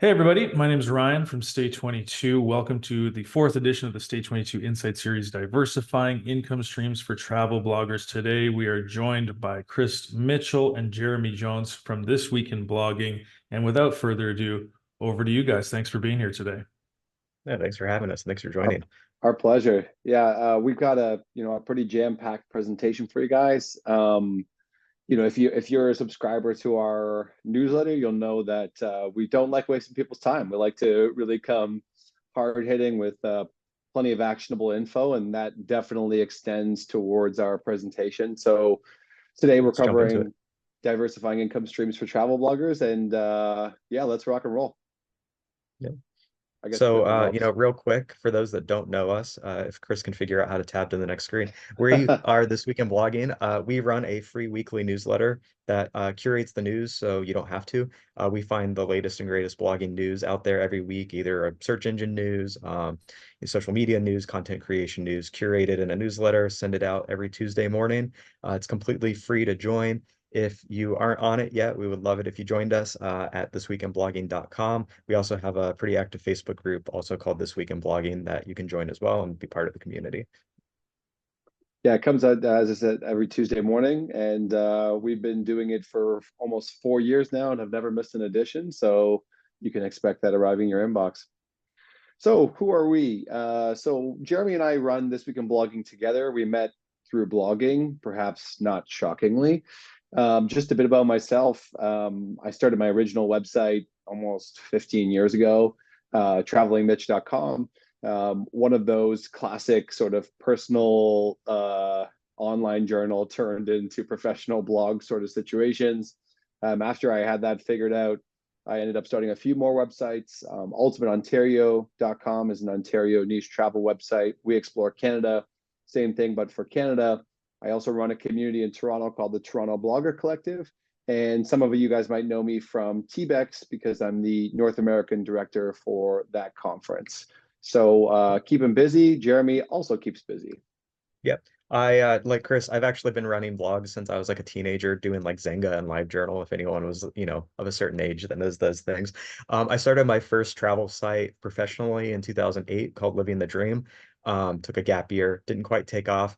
Hey everybody, my name is Ryan from Stay22. Welcome to the fourth edition of the Stay22 Insight Series, Diversifying Income Streams for Travel Bloggers. Today we are joined by Chris Mitchell and Jeremy Jones from This Week in Blogging. And without further ado, over to you guys. Thanks for being here today. Yeah, thanks for having us. Thanks for Our, joining. our pleasure. Yeah, we've got a pretty jam-packed presentation for you guys. If you're a subscriber to our newsletter, you'll know that we don't like wasting people's time. We like to really come hard hitting with plenty of actionable info, and that definitely extends towards our presentation. So today we're Let's jump into it. covering diversifying income streams for travel bloggers, and yeah, let's rock and roll. Yeah. I guess a bit So, of the ropes. real quick, for those that don't know us, if Chris can figure out how to tab to the next screen, we are This Week in Blogging. We run a free weekly newsletter that curates the news so you don't have to. We find the latest and greatest blogging news out there every week, either a search engine news, social media news, content creation news, curated in a newsletter, send it out every Tuesday morning. It's completely free to join. If you aren't on it yet, we would love it if you joined us at thisweekinblogging.com. We also have a pretty active Facebook group, also called This Week in Blogging, that you can join as well and be part of the community. Yeah, it comes out, as I said, every Tuesday morning, and we've been doing it for almost 4 years now and have never missed an edition. So you can expect that arriving in your inbox. So who are we? So Jeremy and I run This Week in Blogging together. We met through blogging, perhaps not shockingly. Just a bit about myself. I started my original website almost 15 years ago, travelingmitch.com. One of those classic sort of personal online journal turned into professional blog sort of situations. After I had that figured out, I ended up starting a few more websites. UltimateOntario.com is an Ontario niche travel website. We explore Canada, same thing, but for Canada. I also run a community in Toronto called the Toronto Blogger Collective. And some of you guys might know me from TBEX because I'm the North American director for that conference. So keep him busy. Jeremy also keeps busy. Yep. Like Chris, I've actually been running blogs since I was like a teenager, doing like Zynga and LiveJournal. If anyone was, of a certain age that knows those things. I started my first travel site professionally in 2008 called Living the Dream. Took a gap year, didn't quite take off.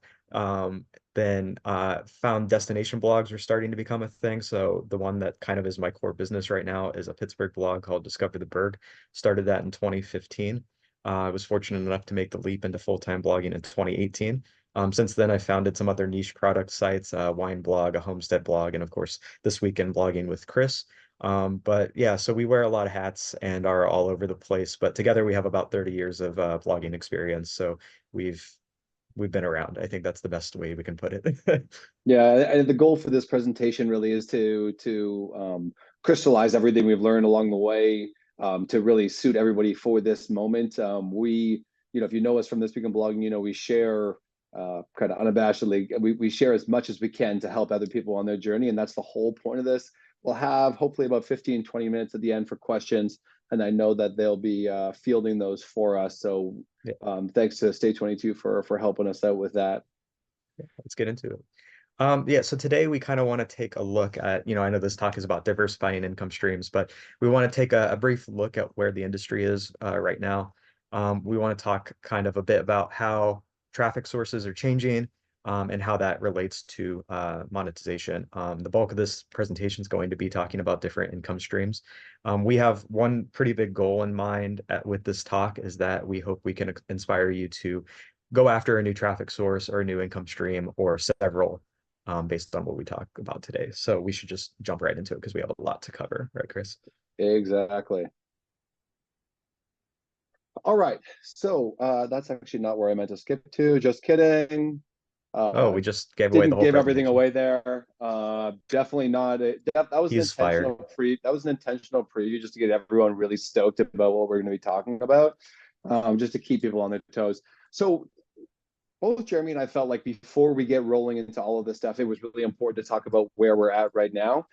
Then found destination blogs were starting to become a thing. So the one that kind of is my core business right now is a Pittsburgh blog called Discover the Berg. Started that in 2015. I was fortunate enough to make the leap into full-time blogging in 2018. Since then, I founded some other niche product sites, a wine blog, a homestead blog, and of course, This Week in Blogging with Chris. But yeah, so we wear a lot of hats and are all over the place. But together, we have about 30 years of blogging experience. So we've been around. I think that's the best way we can put it. Yeah, and the goal for this presentation really is to crystallize everything we've learned along the way to really suit everybody for this moment. If you know us from This Week in Blogging, we share kind of unabashedly. We share as much as we can to help other people on their journey, and that's the whole point of this. We'll have hopefully about 15, 20 minutes at the end for questions, and I know that they'll be fielding those for us. So thanks to Stay22 for helping us out with that. Let's get into it. Yeah, so today we kind of want to take a look at, I know this talk is about diversifying income streams, but we want to take a brief look at where the industry is right now. We want to talk kind of a bit about how traffic sources are changing and how that relates to monetization. The bulk of this presentation is going to be talking about different income streams. We have one pretty big goal in mind with this talk is that we hope we can inspire you to go after a new traffic source or a new income stream or several based on what we talk about today. So we should just jump right into it because we have a lot to cover, right, Chris? Exactly. All right. So that's actually not where I meant to skip to. Just kidding. Oh, we just gave away the Didn't whole give everything presentation. away there. Definitely not. That was an He's fired. intentional That was an intentional preview just to get everyone really stoked about what we're going to be talking about, just to keep people on their toes. So both Jeremy and I felt like before we get rolling into all of this stuff, it was really important to talk about where we're at right now.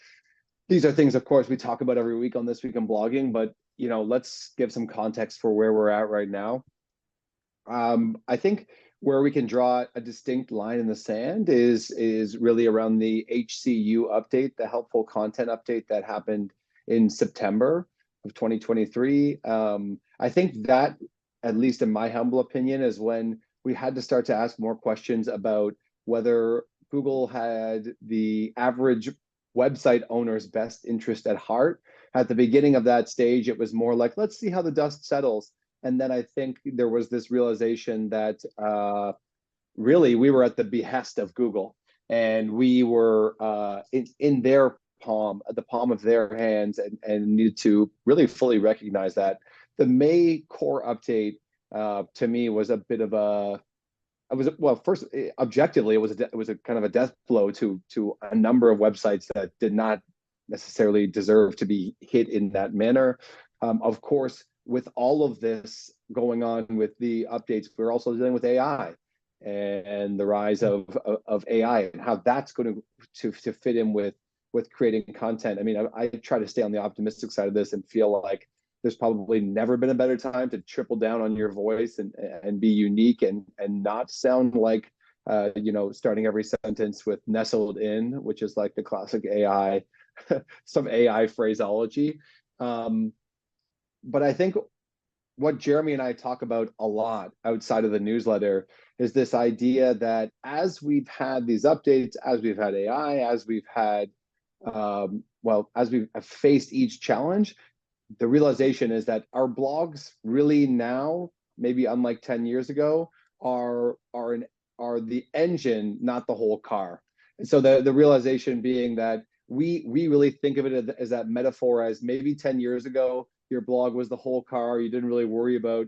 These are things, of course, we talk about every week on This Week in Blogging, but let's give some context for where we're at right now. I think where we can draw a distinct line in the sand is really around the HCU update, the helpful content update that happened in September. of 2023. I think that, at least in my humble opinion, is when we had to start to ask more questions about whether Google had the average website owner's best interest at heart. At the beginning of that stage, it was more like, let's see how the dust settles. And then I think there was this realization that really we were at the behest of Google, and we were in their palm, at the palm of their hands, and needed to really fully recognize that. The May core update to me was a bit of a, I was, well, first, objectively, it was a kind of a death blow to a number of websites that did not necessarily deserve to be hit in that manner. Of course, with all of this going on with the updates, we're also dealing with AI and the rise of AI and how that's going to fit in with creating content. I mean, I try to stay on the optimistic side of this and feel like there's probably never been a better time to triple down on your voice and be unique and not sound like starting every sentence with nestled in, which is like the classic AI, some AI phraseology. But I think what Jeremy and I talk about a lot outside of the newsletter is this idea that as we've had these updates, as we've had AI, as we've had, as we've faced each challenge, the realization is that our blogs really now, maybe unlike 10 years ago, are the engine, not the whole car. And so the realization being that we really think of it as that metaphor, as maybe 10 years ago, your blog was the whole car. You didn't really worry about,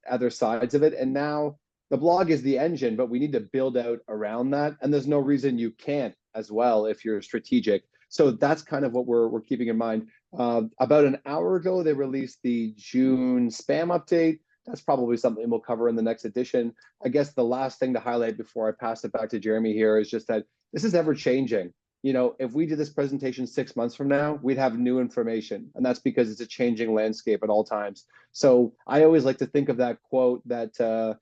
other sides of it. And now the blog is the engine, but we need to build out around that. And there's no reason you can't as well if you're strategic. So that's kind of what we're keeping in mind. About an hour ago, they released the June spam update. That's probably something we'll cover in the next edition. I guess the last thing to highlight before I pass it back to Jeremy here is just that this is ever changing. If we did this presentation 6 months from now, we'd have new information. And that's because it's a changing landscape at all times. So I always like to think of that quote that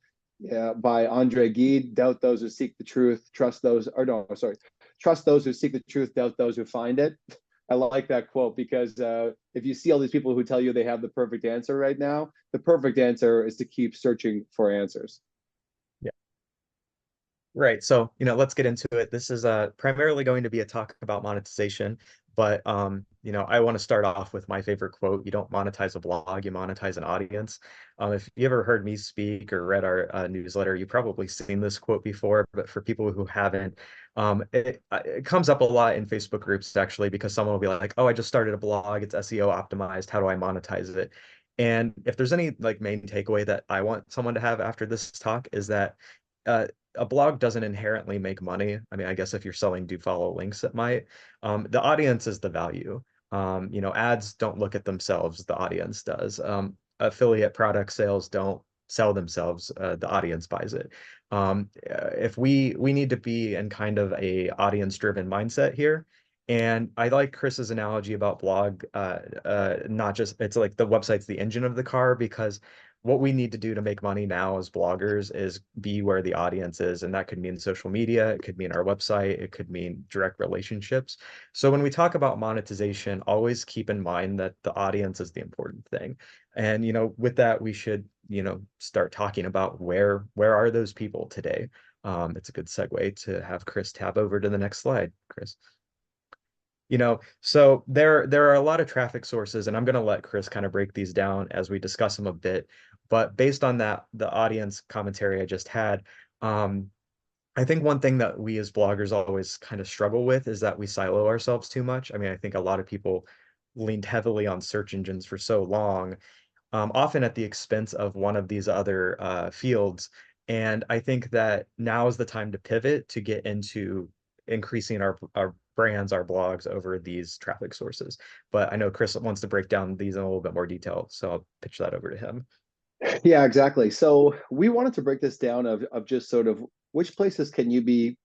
by Andre Gide, doubt those who seek the truth, trust those who seek the truth, doubt those who find it. I like that quote because if you see all these people who tell you they have the perfect answer right now, the perfect answer is to keep searching for answers. Right. So, let's get into it. This is primarily going to be a talk about monetization, but I want to start off with my favorite quote. You don't monetize a blog, you monetize an audience. If you ever heard me speak or read our newsletter, you've probably seen this quote before, but for people who haven't, it comes up a lot in Facebook groups actually, because someone will be like, oh, I just started a blog, it's SEO optimized, how do I monetize it? And if there's any main takeaway that I want someone to have after this talk is that a blog doesn't inherently make money. I mean, I guess if you're selling do follow links, it might. The audience is the value. Ads don't look at themselves, the audience does. Affiliate product sales don't sell themselves, the audience buys it. If we need to be in kind of a audience-driven mindset here. And I like Chris's analogy about blog, not just, it's like the website's the engine of the car, because what we need to do to make money now as bloggers is be where the audience is. And that could mean social media, it could mean our website, it could mean direct relationships. So when we talk about monetization, always keep in mind that the audience is the important thing. And, with that, we should, start talking about where are those people today? It's a good segue to have Chris tab over to the next slide, Chris. So there are a lot of traffic sources, and I'm going to let Chris kind of break these down as we discuss them a bit. But based on that, the audience commentary I just had, I think one thing that we as bloggers always kind of struggle with is that we silo ourselves too much. I mean, I think a lot of people leaned heavily on search engines for so long, often at the expense of one of these other fields. And I think that now is the time to pivot to get into increasing our brands, our blogs over these traffic sources. But I know Chris wants to break down these in a little bit more detail, so I'll pitch that over to him. Yeah, exactly. So we wanted to break this down of just sort of which places can you be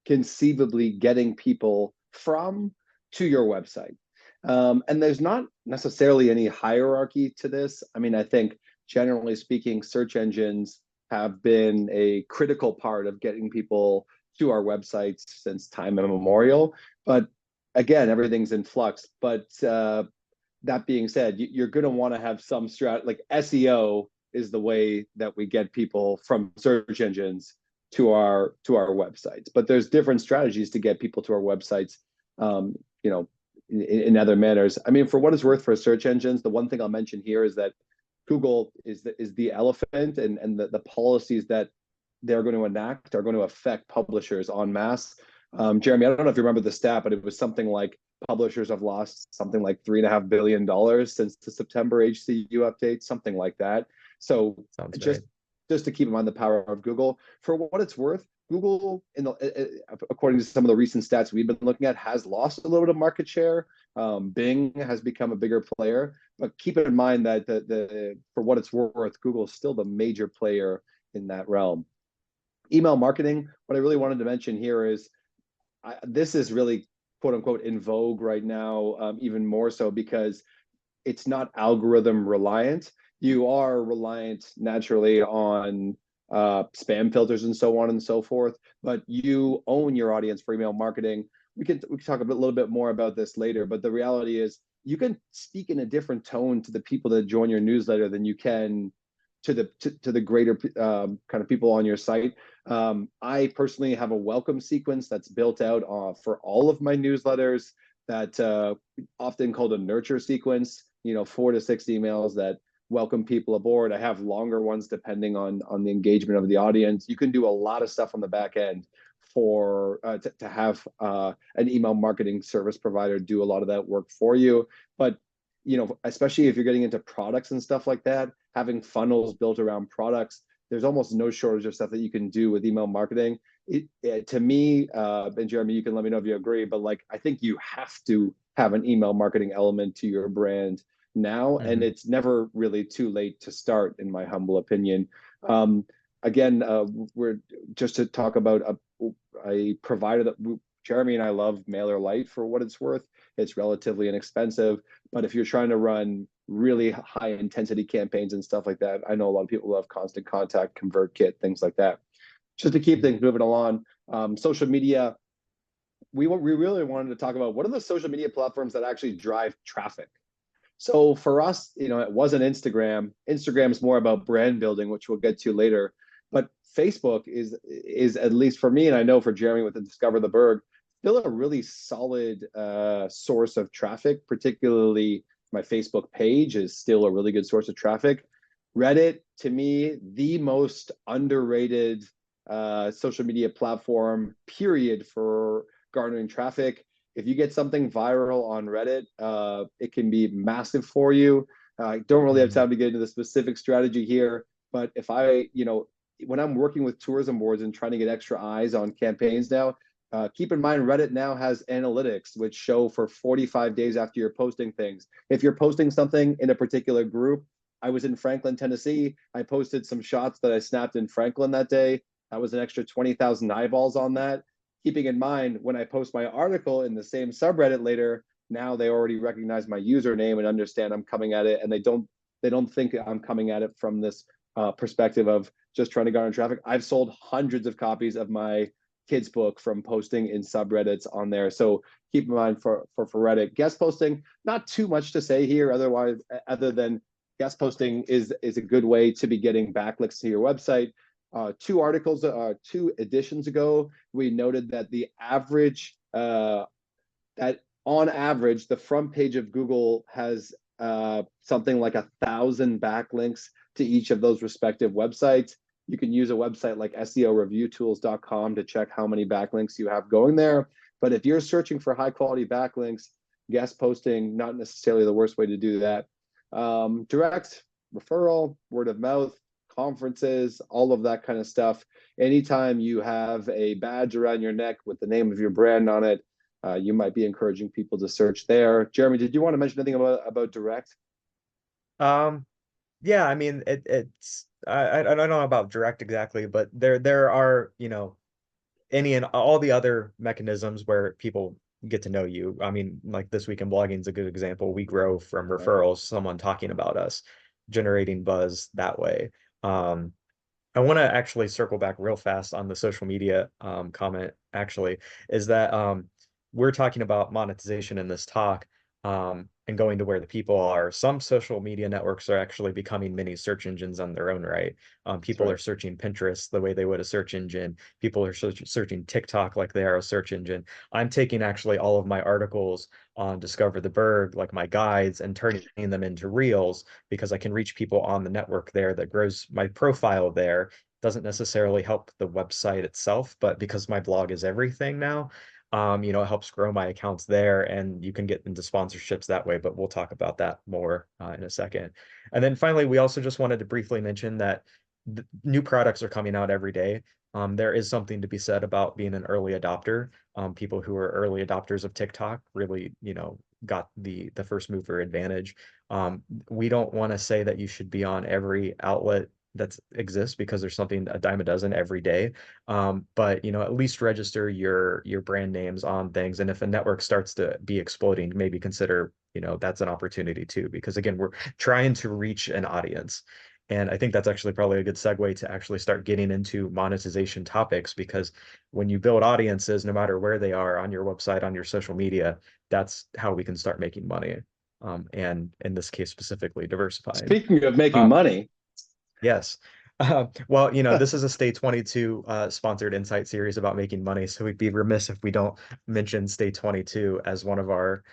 conceivably getting people from to your website. And there's not necessarily any hierarchy to this. I mean, I think generally speaking, search engines have been a critical part of getting people to our websites since time immemorial. But again, everything's in flux. But that being said, you're going to want to have some strat, like SEO is the way that we get people from search engines to our websites. But there's different strategies to get people to our websites, you know, in other manners. I mean, for what it's worth, for search engines, the one thing I'll mention here is that Google is the elephant, and the policies that they're going to enact are going to affect publishers en masse. Jeremy, I don't know if you remember the stat, but it was something like publishers have lost something like $3.5 billion since the September HCU update, something like that. So Sounds just right. just to keep in mind the power of Google. For what it's worth, Google, according to some of the recent stats we've been looking at, has lost a little bit of market share. Bing has become a bigger player, but keep in mind that for what it's worth, Google is still the major player in that realm. Email marketing, what I really wanted to mention here is this is really quote unquote in vogue right now, even more so because it's not algorithm reliant. You are reliant naturally on spam filters and so on and so forth, but you own your audience for email marketing. We can talk a little bit more about this later, but the reality is you can speak in a different tone to the people that join your newsletter than you can to the greater kind of people on your site. I personally have a welcome sequence that's built out for all of my newsletters, that often called a nurture sequence. 4 to 6 emails that welcome people aboard. I have longer ones depending on the engagement of the audience. You can do a lot of stuff on the back end for to have an email marketing service provider do a lot of that work for you. But especially if you're getting into products and stuff like that, having funnels built around products, there's almost no shortage of stuff that you can do with email marketing. To me, and Jeremy, you can let me know if you agree, but like, I think you have to have an email marketing element to your brand now, and it's never really too late to start, in my humble opinion. Again, we're just to talk about a provider that Jeremy and I love, MailerLite, for what it's worth. It's relatively inexpensive, but if you're trying to run really high intensity campaigns and stuff like that, I know a lot of people love Constant Contact, ConvertKit, things like that. Just to keep things moving along, social media, we really wanted to talk about what are the social media platforms that actually drive traffic. So for us, it wasn't Instagram. Instagram is more about brand building, which we'll get to later. But Facebook is at least for me, and I know for Jeremy with the Discover the Berg, still a really solid source of traffic. Particularly my Facebook page is still a really good source of traffic. Reddit, to me, the most underrated social media platform, period, for garnering traffic. If you get something viral on Reddit, it can be massive for you. I don't really have time to get into the specific strategy here, but if when I'm working with tourism boards and trying to get extra eyes on campaigns now, keep in mind Reddit now has analytics which show for 45 days after you're posting things. If you're posting something in a particular group, I was in Franklin, Tennessee. I posted some shots that I snapped in Franklin that day. That was an extra 20,000 eyeballs on that. Keeping in mind, when I post my article in the same subreddit later, now they already recognize my username and understand I'm coming at it, and they don't think I'm coming at it from this perspective of just trying to garner traffic. I've sold hundreds of copies of my kids book from posting in subreddits on there. So keep in mind for Reddit. Guest posting, not too much to say here other than guest posting is a good way to be getting backlinks to your website. 2 editions ago, we noted that that on average, the front page of Google has something like 1,000 backlinks to each of those respective websites. You can use a website like SEOreviewtools.com to check how many backlinks you have going there. But if you're searching for high quality backlinks, guest posting, not necessarily the worst way to do that. Direct referral, word of mouth, conferences, all of that kind of stuff. Anytime you have a badge around your neck with the name of your brand on it, you might be encouraging people to search there. Jeremy, did you want to mention anything about direct? Yeah, I mean, it's I don't know about direct exactly, but there are, any and all the other mechanisms where people get to know you. I mean, like This Week in Blogging is a good example. We grow from referrals, someone talking about us, generating buzz that way. I want to actually circle back real fast on the social media comment, actually, is that we're talking about monetization in this talk. and going to where the people are. Some social media networks are actually becoming mini search engines on their own right. People are searching Pinterest the way they would a search engine. People are searching TikTok like they are a search engine. I'm taking actually all of my articles on Discover the Berg, like my guides, and turning them into reels because I can reach people on the network there that grows my profile there. Doesn't necessarily help the website itself, but because my blog is everything now, it helps grow my accounts there, and you can get into sponsorships that way, but we'll talk about that more in a second. And then finally, we also just wanted to briefly mention that new products are coming out every day. There is something to be said about being an early adopter. People who are early adopters of TikTok really, got the first mover advantage. We don't want to say that you should be on every outlet that exists because there's something a dime a dozen every day. But at least register your brand names on things. And if a network starts to be exploding, maybe consider, that's an opportunity too, because again, we're trying to reach an audience. And I think that's actually probably a good segue to actually start getting into monetization topics, because when you build audiences, no matter where they are on your website, on your social media, that's how we can start making money. And in this case, specifically diversifying. Speaking of making money. Yes. Well, this is a Stay22 sponsored insight series about making money, so we'd be remiss if we don't mention Stay22 as one of our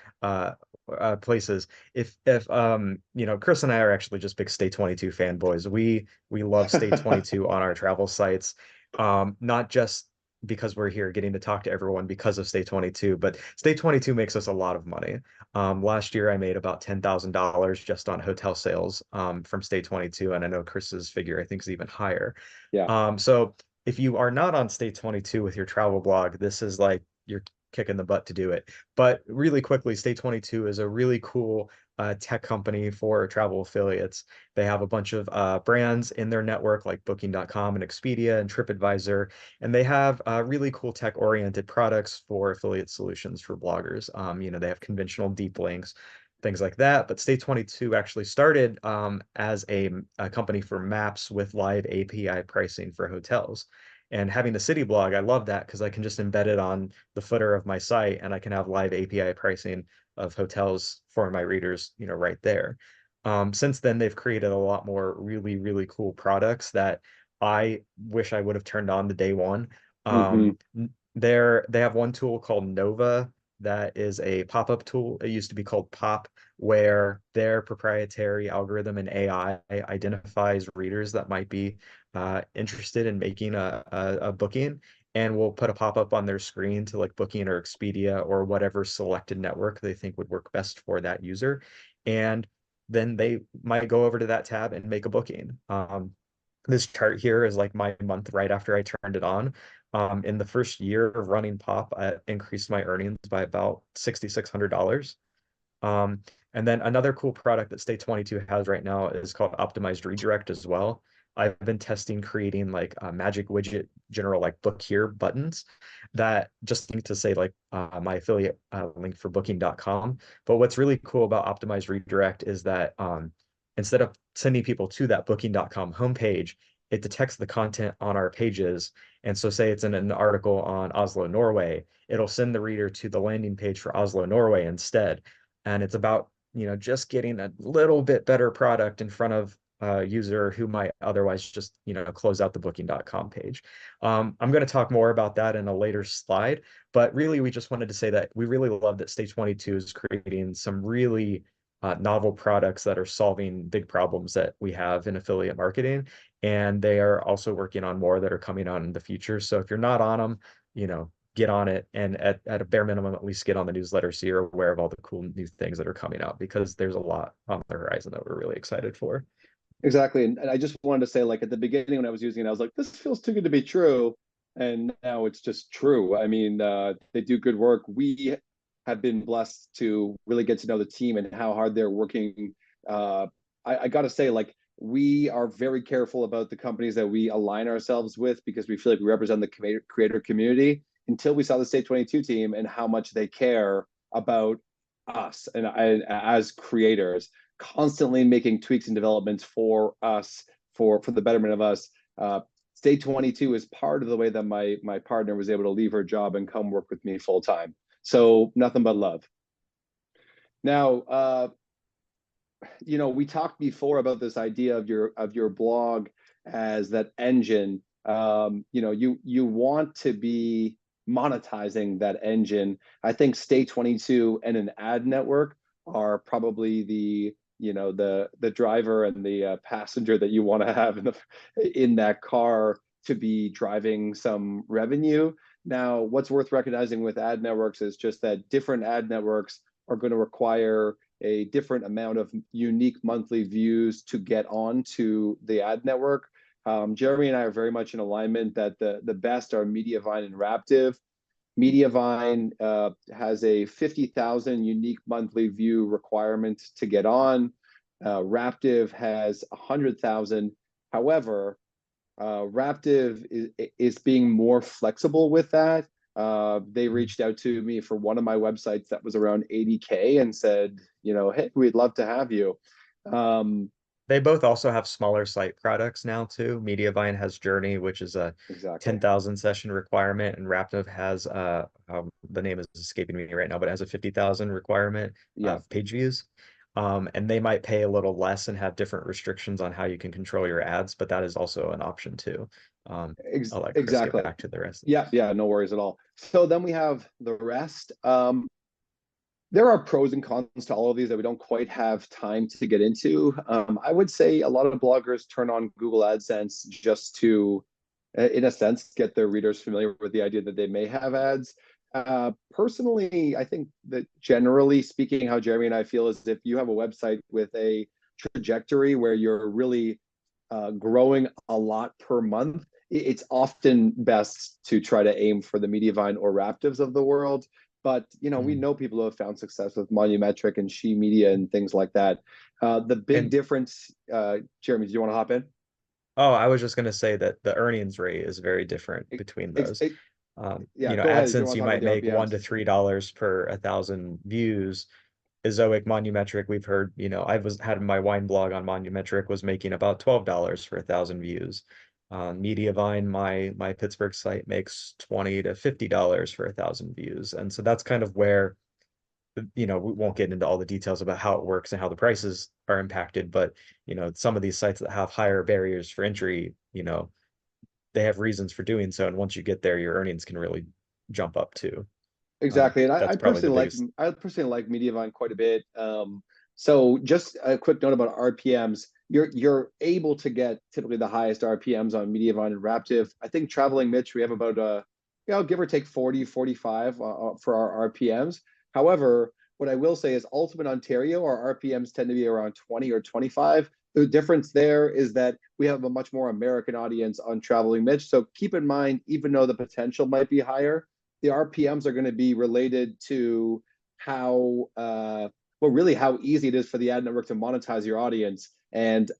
places. If Chris and I are actually just big Stay22 fanboys. We love Stay22 on our travel sites, not just because we're here getting to talk to everyone because of Stay22, but Stay22 makes us a lot of money. Last year I made about $10,000 just on hotel sales from Stay22, and I know Chris's figure I think is even higher. Yeah. So if you are not on Stay22 with your travel blog, this is like you're kicking the butt to do it. But really quickly, Stay22 is a really cool tech company for travel affiliates. They have a bunch of brands in their network like Booking.com and Expedia and TripAdvisor, and they have really cool tech-oriented products for affiliate solutions for bloggers. They have conventional deep links, things like that. But Stay22 actually started as a company for maps with live API pricing for hotels. And having the city blog, I love that because I can just embed it on the footer of my site, and I can have live API pricing of hotels for my readers, right there. Since then, they've created a lot more really, really cool products that I wish I would have turned on the day one. Mhm. They have one tool called Nova that is a pop-up tool. It used to be called Pop, where their proprietary algorithm and AI identifies readers that might be interested in making a booking, and will put a pop-up on their screen to like Booking or Expedia or whatever selected network they think would work best for that user. And then they might go over to that tab and make a booking. This chart here is like my month right after I turned it on. In the first year of running Pop, I increased my earnings by about $6,600. Um, and then another cool product that Stay22 has right now is called Optimized Redirect as well. I've been testing creating like a magic widget general like book here buttons that just need to say like my affiliate link for booking.com. But what's really cool about Optimized Redirect is that instead of sending people to that booking.com homepage, it detects the content on our pages. And so say it's in an article on Oslo, Norway, it'll send the reader to the landing page for Oslo, Norway instead. And it's about, just getting a little bit better product in front of a user who might otherwise just, close out the booking.com page. I'm going to talk more about that in a later slide, but really we just wanted to say that we really love that Stay22 is creating some really novel products that are solving big problems that we have in affiliate marketing. And they are also working on more that are coming out in the future. So if you're not on them, get on it, and at a bare minimum, at least get on the newsletter so you're aware of all the cool new things that are coming out, because there's a lot on the horizon that we're really excited for. Exactly. And I just wanted to say, like at the beginning when I was using it, I was like, this feels too good to be true. And now it's just true. I mean, they do good work. We have been blessed to really get to know the team and how hard they're working. I got to say, like, we are very careful about the companies that we align ourselves with because we feel like we represent the creator community, until we saw the Stay22 team and how much they care about us and as creators, constantly making tweaks and developments for us, for the betterment of us. Stay22 is part of the way that my partner was able to leave her job and come work with me full time. So nothing but love. Now, we talked before about this idea of your blog as that engine. You want to be monetizing that engine. I think Stay22 and an ad network are probably the driver and the passenger that you want to have in that car to be driving some revenue. Now, what's worth recognizing with ad networks is just that different ad networks are going to require a different amount of unique monthly views to get onto the ad network. Jeremy and I are very much in alignment that the best are Mediavine and Raptive. Mediavine has a 50,000 unique monthly view requirement to get on. Raptive has 100,000. However, Raptive is being more flexible with that. They reached out to me for one of my websites that was around 80K and said, hey, we'd love to have you. They both also have smaller site products now too. Mediavine has Journey, which is a Exactly. 10,000 session requirement, and Raptive has the name is escaping me right now, but it has a 50,000 requirement Yeah. page views. And they might pay a little less and have different restrictions on how you can control your ads, but that is also an option too. I'll let Chris get Exactly. back to the rest. Yeah, no worries at all. So then we have the rest. There are pros and cons to all of these that we don't quite have time to get into. I would say a lot of bloggers turn on Google AdSense just to, in a sense, get their readers familiar with the idea that they may have ads. Personally, I think that generally speaking, how Jeremy and I feel is if you have a website with a trajectory where you're really growing a lot per month, it's often best to try to aim for the Mediavine or Raptives of the world. But we know people who have found success with Volumetric and She Media and things like that. The big difference, Jeremy, do you want to hop in? Oh, I was just going to say that the earnings rate is very different between those. Yeah, go ahead if you AdSense, want to you talk about might the make $1 RPMs. to $3 per 1,000 views. Ezoic Volumetric, we've heard, had my wine blog on Volumetric was making about $12 for 1,000 views. Mediavine, my Pittsburgh site makes $20 to $50 for 1,000 views. And so that's kind of where, we won't get into all the details about how it works and how the prices are impacted, but some of these sites that have higher barriers for entry, they have reasons for doing so. And once you get there, your earnings can really jump up too. Exactly, and That's probably the biggest. I personally like Mediavine quite a bit. So just a quick note about RPMs. You're able to get typically the highest RPMs on Mediavine and Raptive. I think Traveling Mitch, we have about give or take 40, 45 for our RPMs. However, what I will say is Ultimate Ontario, our RPMs tend to be around 20 or 25. The difference there is that we have a much more American audience on Traveling Mitch. So keep in mind, even though the potential might be higher, the RPMs are going to be related to how really how easy it is for the ad network to monetize your audience. And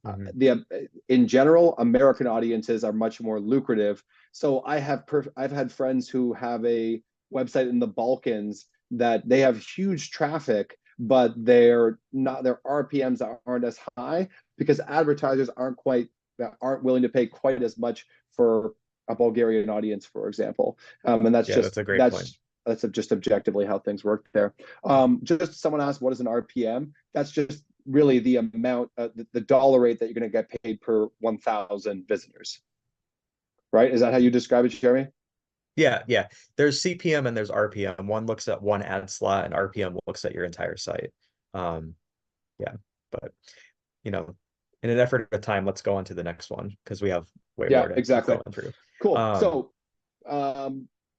in general, American audiences are much more lucrative. So I've had friends who have a website in the Balkans that they have huge traffic, but their RPMs aren't as high because advertisers aren't willing to pay quite as much for a Bulgarian audience, for example. And that's that's a great point. That's just objectively how things work there. Just someone asked, what is an RPM? That's just really the amount, the dollar rate that you're going to get paid per 1,000 visitors. Right? Is that how you describe it, Jeremy? Yeah. There's CPM and there's RPM. One looks at one ad slot, and RPM looks at your entire site. But in an effort of time, let's go on to the next one because we have way more to keep going through. Cool. So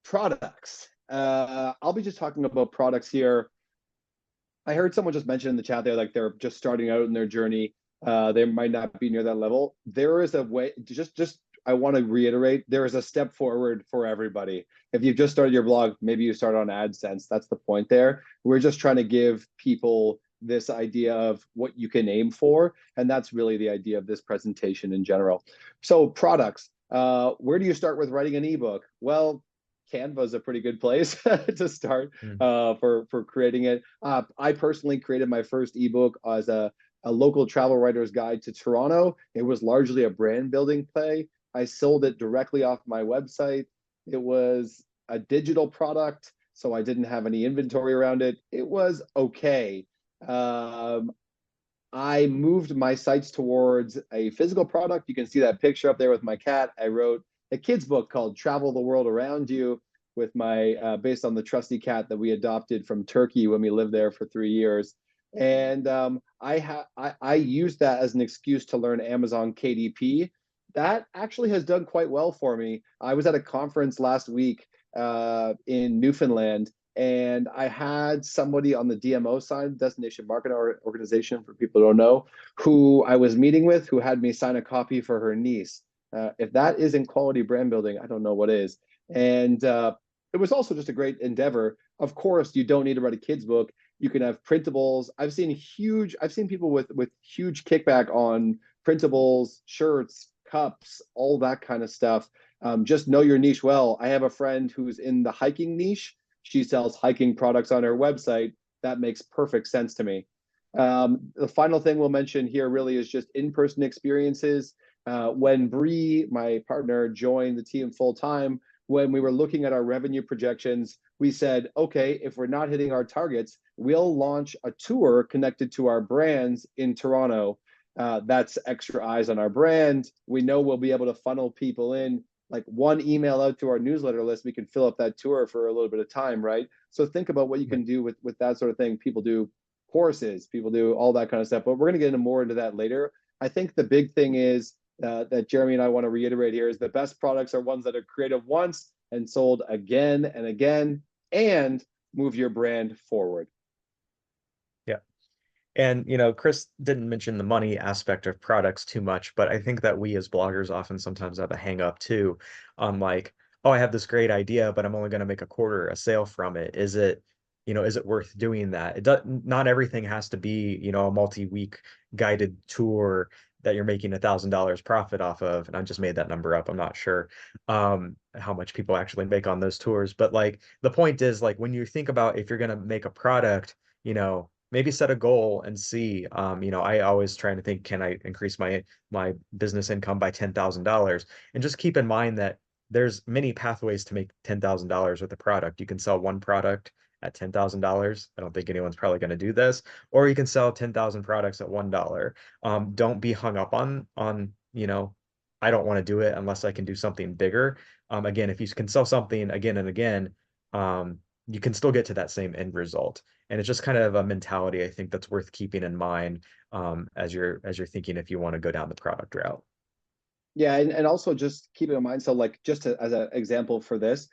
products. I'll be just talking about products here. I heard someone just mention in the chat there, like they're just starting out in their journey. They might not be near that level. There is a way, I want to reiterate, there is a step forward for everybody. If you've just started your blog, maybe you start on AdSense. That's the point there. We're just trying to give people this idea of what you can aim for. And that's really the idea of this presentation in general. So products, where do you start with writing an ebook? Well, Canva is a pretty good place to start for creating it. I personally created my first ebook as a local travel writer's guide to Toronto. It was largely a brand building play. I sold it directly off my website. It was a digital product, so I didn't have any inventory around it. It was okay. Um, I moved my sights towards a physical product. You can see that picture up there with my cat. I wrote a kid's book called Travel the World Around You with my based on the trusty cat that we adopted from Turkey when we lived there for 3 years. And I used that as an excuse to learn Amazon KDP. That actually has done quite well for me. I was at a conference last week in Newfoundland, and I had somebody on the DMO side, Destination Marketing Organization, for people who don't know, who I was meeting with, who had me sign a copy for her niece. If that isn't quality brand building, I don't know what is. And it was also just a great endeavor. Of course, you don't need to write a kid's book. You can have printables. I've seen people with huge kickback on printables, shirts, cups, all that kind of stuff. Just know your niche well. I have a friend who's in the hiking niche. She sells hiking products on her website. That makes perfect sense to me. The final thing we'll mention here really is just in-person experiences. When Bree, my partner, joined the team full time, when we were looking at our revenue projections, we said, okay, if we're not hitting our targets, we'll launch a tour connected to our brands in Toronto. That's extra eyes on our brand. We know we'll be able to funnel people in like one email out to our newsletter list. We can fill up that tour for a little bit of time, right? So think about what you can do with that sort of thing. People do courses, people do all that kind of stuff, but we're going to get into more into that later. I think the big thing is that Jeremy and I want to reiterate here is the best products are ones that are created once and sold again and again, and move your brand forward. Yeah. And, you know, Chris didn't mention the money aspect of products too much, but I think that we as bloggers often sometimes have a hang up too on like, oh, I have this great idea, but I'm only going to make a quarter a sale from it. Is it, you know, is it worth doing that? It does, not everything has to be, you know, a multi-week guided tour that you're making $1,000 profit off of. And I just made that number up. I'm not sure how much people actually make on those tours. But like the point is like when you think about if you're going to make a product, you know, maybe set a goal and see. You know, I always try to think, can I increase my business income by $10,000? And just keep in mind that there's many pathways to make $10,000 with a product. You can sell one product at $10,000. I don't think anyone's probably going to do this. Or you can sell 10,000 products at $1. Don't be hung up on, you know, I don't want to do it unless I can do something bigger. Again, if you can sell something again and again, you can still get to that same end result. And it's just kind of a mentality I think that's worth keeping in mind as you're thinking if you want to go down the product route. Yeah, and also just keep in mind, so like just as an example for this,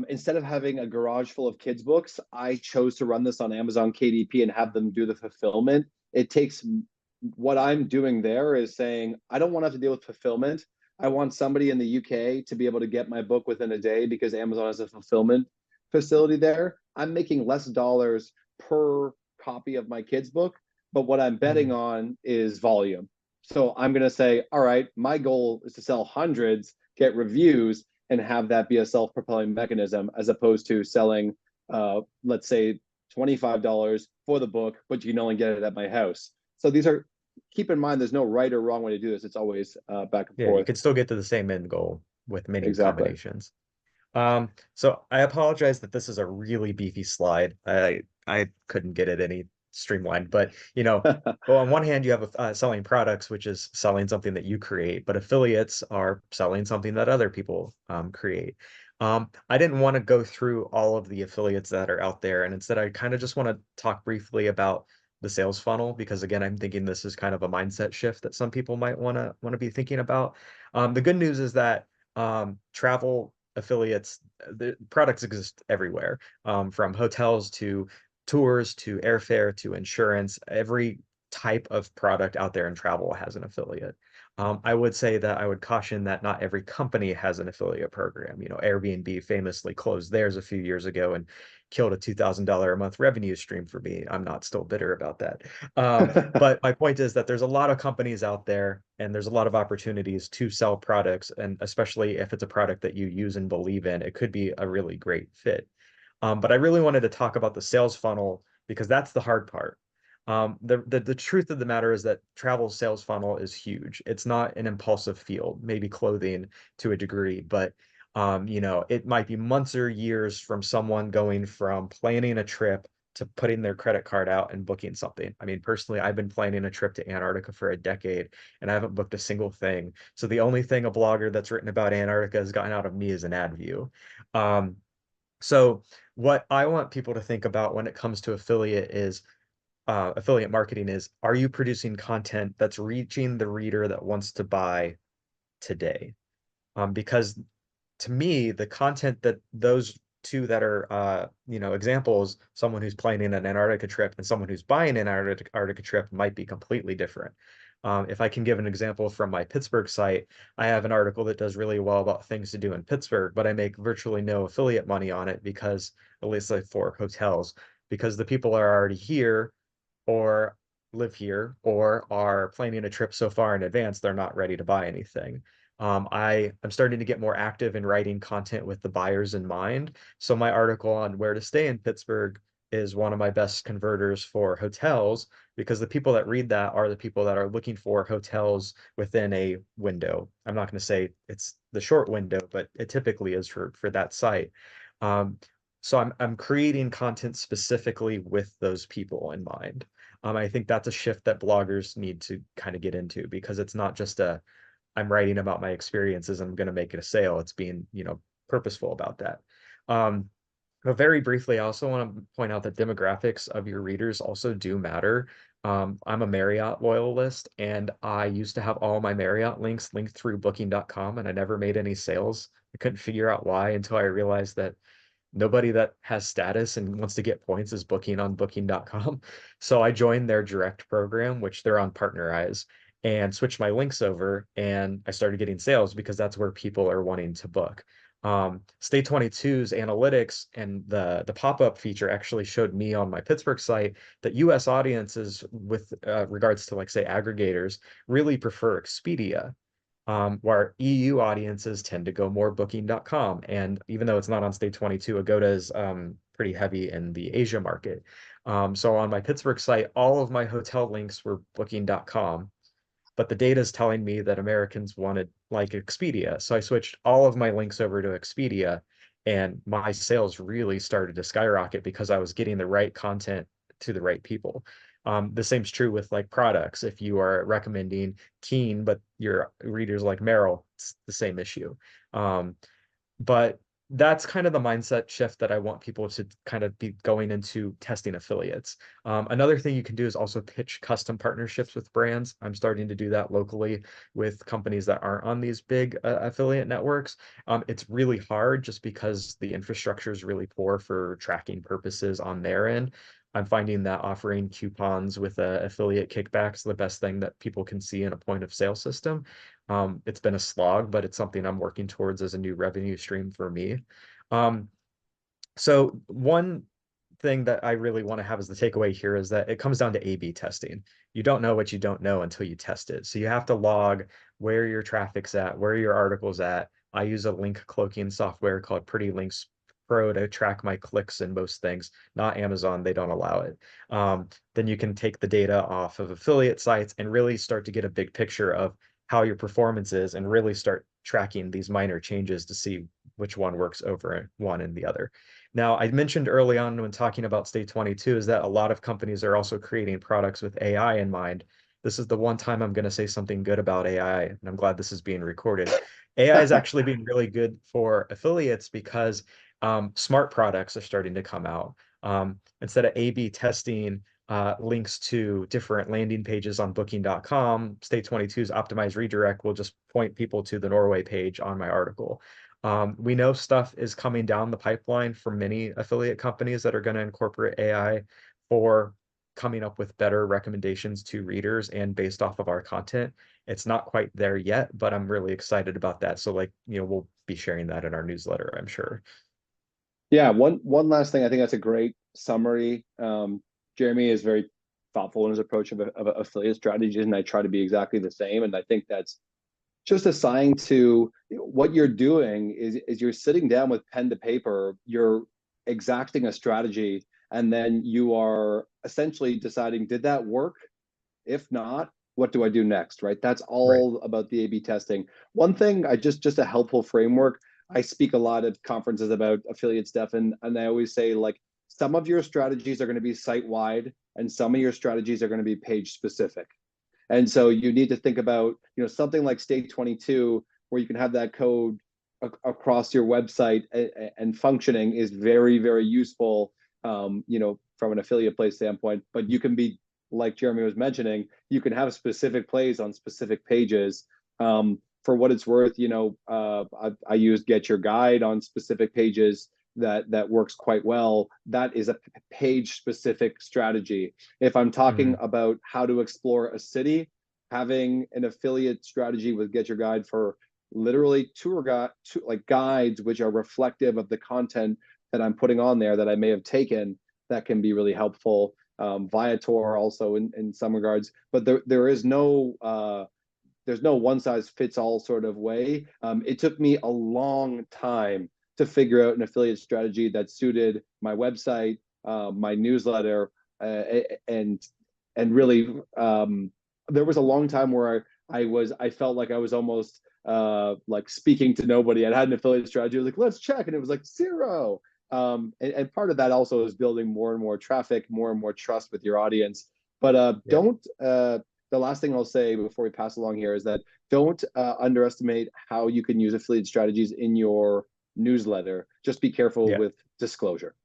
instead of having a garage full of kids' books, I chose to run this on Amazon KDP and have them do the fulfillment. It takes what I'm doing there is saying, I don't want to have to deal with fulfillment. I want somebody in the UK to be able to get my book within a day because Amazon has a fulfillment facility there. I'm making less dollars per copy of my kids' book, but what I'm betting on is volume. So I'm going to say, all right, my goal is to sell hundreds, get reviews, and have that be a self-propelling mechanism as opposed to selling, let's say, $25 for the book, but you can only get it at my house. So these are, keep in mind, there's no right or wrong way to do this. It's always back and Yeah, you forth. can still get to the same end goal with many Exactly. combinations. So I apologize that this is a really beefy slide. I couldn't get it any streamlined, but you know, well, on one hand, you have selling products, which is selling something that you create, but affiliates are selling something that other people create. I didn't want to go through all of the affiliates that are out there, and instead, I kind of just want to talk briefly about the sales funnel because again, I'm thinking this is kind of a mindset shift that some people might want to be thinking about. The good news is that travel affiliates, the products exist everywhere, from hotels to tours to airfare to insurance. Every type of product out there in travel has an affiliate. I would say that I would caution that not every company has an affiliate program. You know, Airbnb famously closed theirs a few years ago and killed a $2,000 a month revenue stream for me. I'm not still bitter about that. But my point is that there's a lot of companies out there and there's a lot of opportunities to sell products. And especially if it's a product that you use and believe in, it could be a really great fit. But I really wanted to talk about the sales funnel because that's the hard part. The truth of the matter is that travel sales funnel is huge. It's not an impulsive field, maybe clothing to a degree, but you know, it might be months or years from someone going from planning a trip to putting their credit card out and booking something. I mean, personally, I've been planning a trip to Antarctica for a decade and I haven't booked a single thing. So the only thing a blogger that's written about Antarctica has gotten out of me is an ad view. So what I want people to think about when it comes to affiliate marketing is, are you producing content that's reaching the reader that wants to buy today? Because to me, the content that those two that are, examples, someone who's planning an Antarctica trip and someone who's buying an Antarctica trip might be completely different. If I can give an example from my Pittsburgh site, I have an article that does really well about things to do in Pittsburgh, but I make virtually no affiliate money on it because, at least like for hotels, because the people are already here or live here or are planning a trip so far in advance, they're not ready to buy anything. I am starting to get more active in writing content with the buyers in mind. So my article on where to stay in Pittsburgh is one of my best converters for hotels because the people that read that are the people that are looking for hotels within a window. I'm not going to say it's the short window, but it typically is for that site. Um, so I'm creating content specifically with those people in mind. I think that's a shift that bloggers need to kind of get into because it's not just I'm writing about my experiences, I'm going to make it a sale. It's being, purposeful about that. But very briefly, I also want to point out that demographics of your readers also do matter. I'm a Marriott loyalist, and I used to have all my Marriott links linked through booking.com, and I never made any sales. I couldn't figure out why until I realized that nobody that has status and wants to get points is booking on booking.com. So I joined their direct program, which they're on Partnerize, and switched my links over and I started getting sales because that's where people are wanting to book. Stay22's analytics and the pop-up feature actually showed me on my Pittsburgh site that US audiences with regards to like say aggregators really prefer Expedia, where EU audiences tend to go more booking.com. And even though it's not on Stay22, Agoda is pretty heavy in the Asia market. So on my Pittsburgh site, all of my hotel links were booking.com, but the data is telling me that Americans wanted like Expedia. So I switched all of my links over to Expedia and my sales really started to skyrocket because I was getting the right content to the right people. The same's true with like products. If you are recommending Keen, but your readers like Merrill, it's the same issue. But that's kind of the mindset shift that I want people to kind of be going into testing affiliates. Another thing you can do is also pitch custom partnerships with brands. I'm starting to do that locally with companies that aren't on these big affiliate networks. It's really hard just because the infrastructure is really poor for tracking purposes on their end. I'm finding that offering coupons with affiliate kickbacks the best thing that people can see in a point of sale system. It's been a slog, but it's something I'm working towards as a new revenue stream for me. Um, so one thing that I really want to have as the takeaway here is that it comes down to A/B testing. You don't know what you don't know until you test it. So you have to log where your traffic's at, where your article's at. I use a link cloaking software called Pretty Links Pro to track my clicks and most things, not Amazon, they don't allow it. Then you can take the data off of affiliate sites and really start to get a big picture of how your performance is and really start tracking these minor changes to see which one works over one and the other. Now, I mentioned early on when talking about Stay22 is that a lot of companies are also creating products with AI in mind. This is the one time I'm going to say something good about AI, and I'm glad this is being recorded. AI is actually being really good for affiliates because smart products are starting to come out. Instead of A/B testing links to different landing pages on booking.com, Stay22's optimized redirect will just point people to the Norway page on my article. We know stuff is coming down the pipeline for many affiliate companies that are going to incorporate AI for coming up with better recommendations to readers and based off of our content. It's not quite there yet, but I'm really excited about that. So we'll be sharing that in our newsletter, I'm sure. Yeah, one last thing. I think that's a great summary. Jeremy is very thoughtful in his approach of affiliate strategies, and I try to be exactly the same. And I think that's just a sign to what you're doing is you're sitting down with pen to paper, you're exacting a strategy, and then you are essentially deciding, did that work? If not, what do I do next, right? That's Right. all about the A/B testing. One thing, I just a helpful framework. I speak a lot at conferences about affiliate stuff, and I always say like some of your strategies are going to be site wide, and some of your strategies are going to be page specific. And so you need to think about, something like Stay22, where you can have that code across your website and functioning is very, very useful, from an affiliate play standpoint. But you can be, like Jeremy was mentioning, you can have specific plays on specific pages. For what it's worth, I used Get Your Guide on specific pages that works quite well. That is a page specific strategy. If I'm talking about how to explore a city, having an affiliate strategy with Get Your Guide for literally guides which are reflective of the content that I'm putting on there that I may have taken, that can be really helpful. Viator also in some regards, but there's no one size fits all sort of way. It took me a long time to figure out an affiliate strategy that suited my website, my newsletter, and really, there was a long time where I felt like I was almost like speaking to nobody. I had an affiliate strategy. I was like, let's check, and it was like 0. And part of that also is building more and more traffic, more and more trust with your audience. But don't. The last thing I'll say before we pass along here is that don't underestimate how you can use affiliate strategies in your newsletter. Just be careful with disclosure.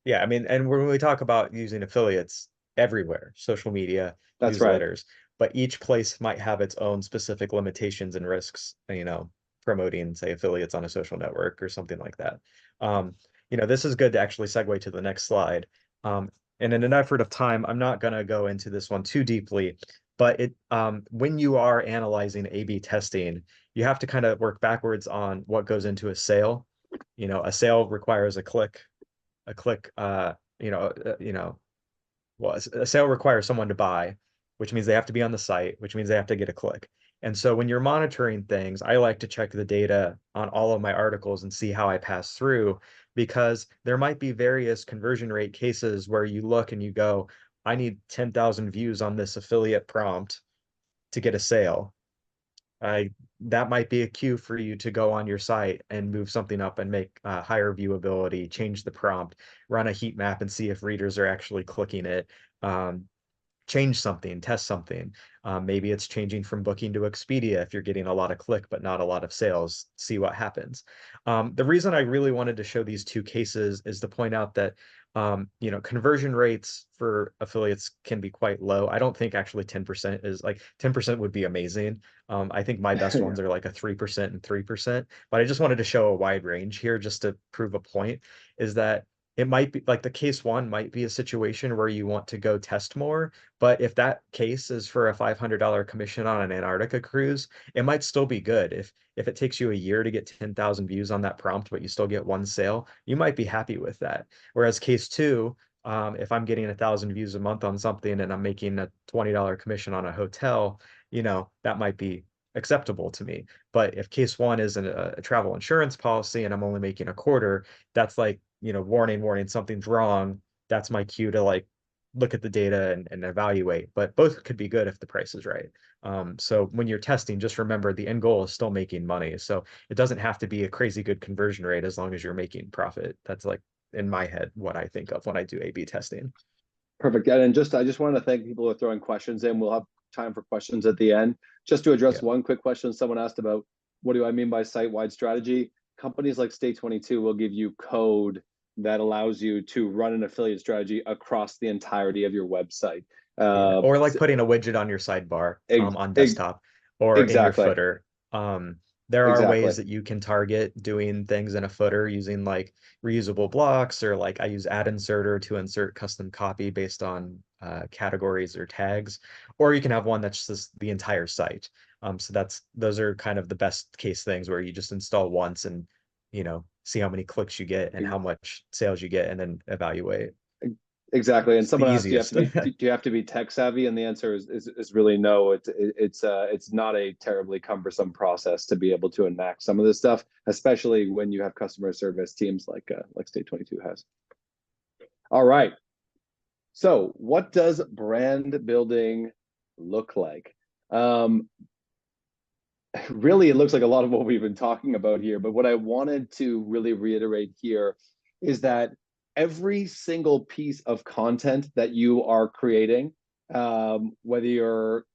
Yeah, I mean, and when we talk about using affiliates everywhere, social media, That's newsletters, right. but each place might have its own specific limitations and risks, promoting, say, affiliates on a social network or something like that. This is good to actually segue to the next slide. And in an effort of time, I'm not going to go into this one too deeply, but when you are analyzing A/B testing, you have to kind of work backwards on what goes into a sale. A sale requires a click. Well, a sale requires someone to buy, which means they have to be on the site, which means they have to get a click. And so when you're monitoring things, I like to check the data on all of my articles and see how I pass through, because there might be various conversion rate cases where you look and you go, I need 10,000 views on this affiliate prompt to get a sale. That might be a cue for you to go on your site and move something up and make higher viewability, change the prompt, run a heat map and see if readers are actually clicking it. Change something, test something. Maybe it's changing from Booking to Expedia if you're getting a lot of click but not a lot of sales. See what happens. The reason I really wanted to show these two cases is to point out that conversion rates for affiliates can be quite low. I don't think actually 10% is 10% would be amazing. I think my best ones are like a 3% and 3%, but I just wanted to show a wide range here just to prove a point, is that it might be like the case one might be a situation where you want to go test more, but if that case is for a $500 commission on an Antarctica cruise, it might still be good. If it takes you a year to get 10,000 views on that prompt, but you still get one sale, you might be happy with that. Whereas case two, if I'm getting 1,000 views a month on something and I'm making a $20 commission on a hotel, that might be acceptable to me. But if case one is a travel insurance policy and I'm only making a quarter, that's like, warning, something's wrong. That's my cue to look at the data and evaluate. But both could be good if the price is right. So when you're testing, just remember the end goal is still making money. So it doesn't have to be a crazy good conversion rate as long as you're making profit. That's in my head what I think of when I do A/B testing. Perfect. And I just want to thank people who are throwing questions in. We'll have time for questions at the end. Just to address one quick question someone asked about, what do I mean by site-wide strategy? Companies like Stay22 will give you code that allows you to run an affiliate strategy across the entirety of your website. Or putting a widget on your sidebar on desktop or in your exactly. footer. There are Exactly. ways that you can target doing things in a footer using reusable blocks, or I use ad inserter to insert custom copy based on categories or tags, or you can have one that's just the entire site. So those are kind of the best case things where you just install once and see how many clicks you get and how much sales you get, and then evaluate. Exactly. And It's the someone asked, easiest. do you have to be tech savvy? And the answer is really no. It's not a terribly cumbersome process to be able to enact some of this stuff, especially when you have customer service teams like Stay22 has. All right. So what does brand building look like? Really, it looks like a lot of what we've been talking about here, but what I wanted to really reiterate here is that every single piece of content that you are creating, whether you're,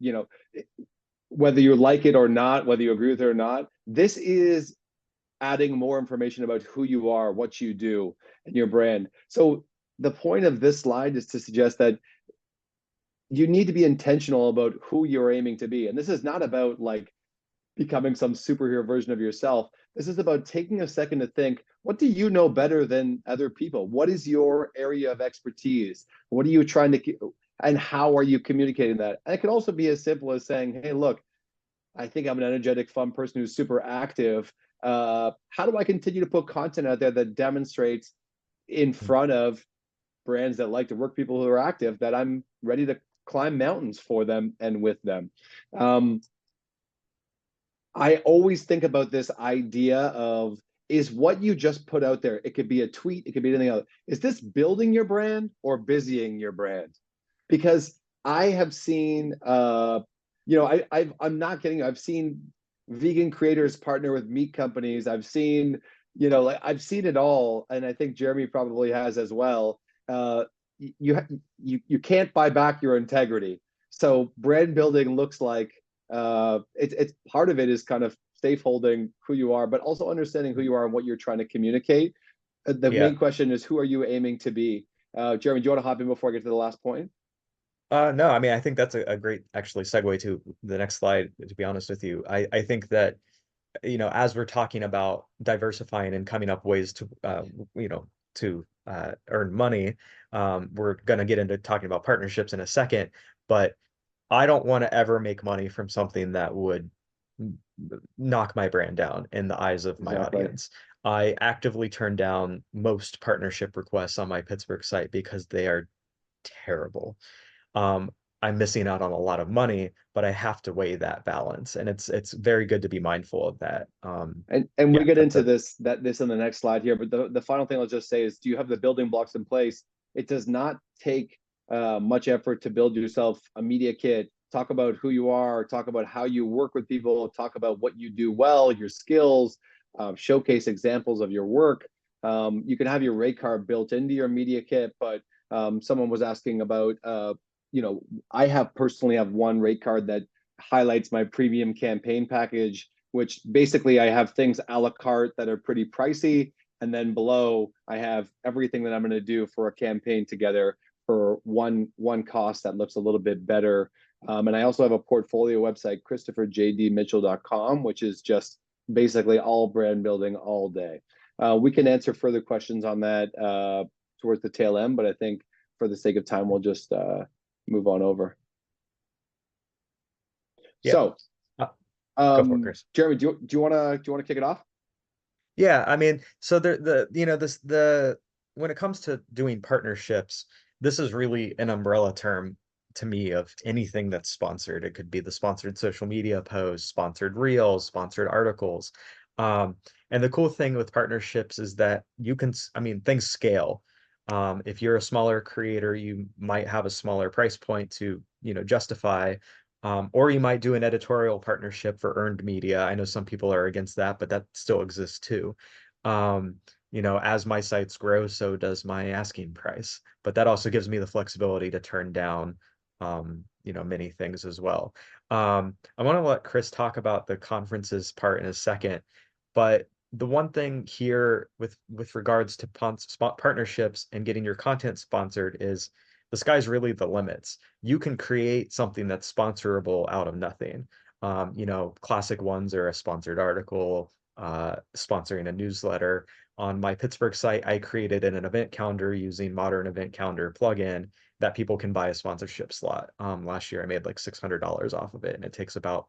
whether you like it or not, whether you agree with it or not, this is adding more information about who you are, what you do, and your brand. So the point of this slide is to suggest that you need to be intentional about who you're aiming to be. And this is not about like becoming some superhero version of yourself. This is about taking a second to think, what do you know better than other people? What is your area of expertise? What are you trying to, and how are you communicating that? And it can also be as simple as saying, hey, look, I think I'm an energetic, fun person who's super active. How do I continue to put content out there that demonstrates in front of brands that like to work people who are active that I'm ready to climb mountains for them and with them? I always think about this idea of, is what you just put out there, it could be a tweet, it could be anything else. Is this building your brand or busying your brand? Because I have seen, I'm not kidding. I've seen vegan creators partner with meat companies. I've seen, like I've seen it all, and I think Jeremy probably has as well. You can't buy back your integrity. So brand building looks like it's part of it is kind of safe holding who you are, but also understanding who you are and what you're trying to communicate. The Yeah. main question is, who are you aiming to be? Jeremy, do you want to hop in before I get to the last point? No, I mean, I think that's a great actually segue to the next slide, to be honest with you. I think that, as we're talking about diversifying and coming up ways to, earn money, we're going to get into talking about partnerships in a second, but I don't want to ever make money from something that would knock my brand down in the eyes of my Exactly. audience. I actively turn down most partnership requests on my Pittsburgh site because they are terrible. um, I'm missing out on a lot of money, but I have to weigh that balance, and it's very good to be mindful of that. And we Yeah, get that's into it. this in the next slide here, but the final thing I'll just say is, do you have the building blocks in place? It does not take much effort to build yourself a media kit. Talk about who you are, talk about how you work with people, talk about what you do well, your skills, showcase examples of your work. You can have your rate card built into your media kit, but someone was asking about, I personally have one rate card that highlights my premium campaign package, which basically I have things a la carte that are pretty pricey. And then below, I have everything that I'm going to do for a campaign together for one cost that looks a little bit better. And I also have a portfolio website, ChristopherJDMitchell.com, which is just basically all brand building all day. We can answer further questions on that towards the tail end, but I think for the sake of time, we'll just move on over. Yeah. So, Go for it, Chris. Jeremy, do you want to kick it off? Yeah, I mean, so the when it comes to doing partnerships, this is really an umbrella term to me of anything that's sponsored. It could be the sponsored social media posts, sponsored reels, sponsored articles. And the cool thing with partnerships is that I mean, things scale. If you're a smaller creator, you might have a smaller price point to, justify. Or you might do an editorial partnership for earned media. I know some people are against that, but that still exists too. As my sites grow, so does my asking price. But that also gives me the flexibility to turn down, many things as well. I want to let Chris talk about the conferences part in a second, but the one thing here with regards to partnerships and getting your content sponsored is the sky's really the limits. You can create something that's sponsorable out of nothing. Classic ones are a sponsored article, sponsoring a newsletter. On my Pittsburgh site, I created an event calendar using Modern Event Calendar plugin that people can buy a sponsorship slot. Last year, I made like $600 off of it, and it takes about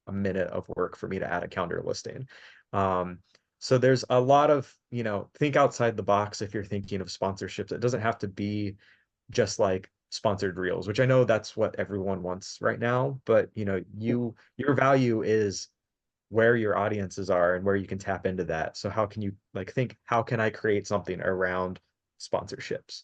a minute of work for me to add a calendar listing. So there's a lot of, think outside the box if you're thinking of sponsorships. It doesn't have to be just like sponsored reels, which I know that's what everyone wants right now, but your value is where your audiences are and where you can tap into that. So how can you think, how can I create something around sponsorships?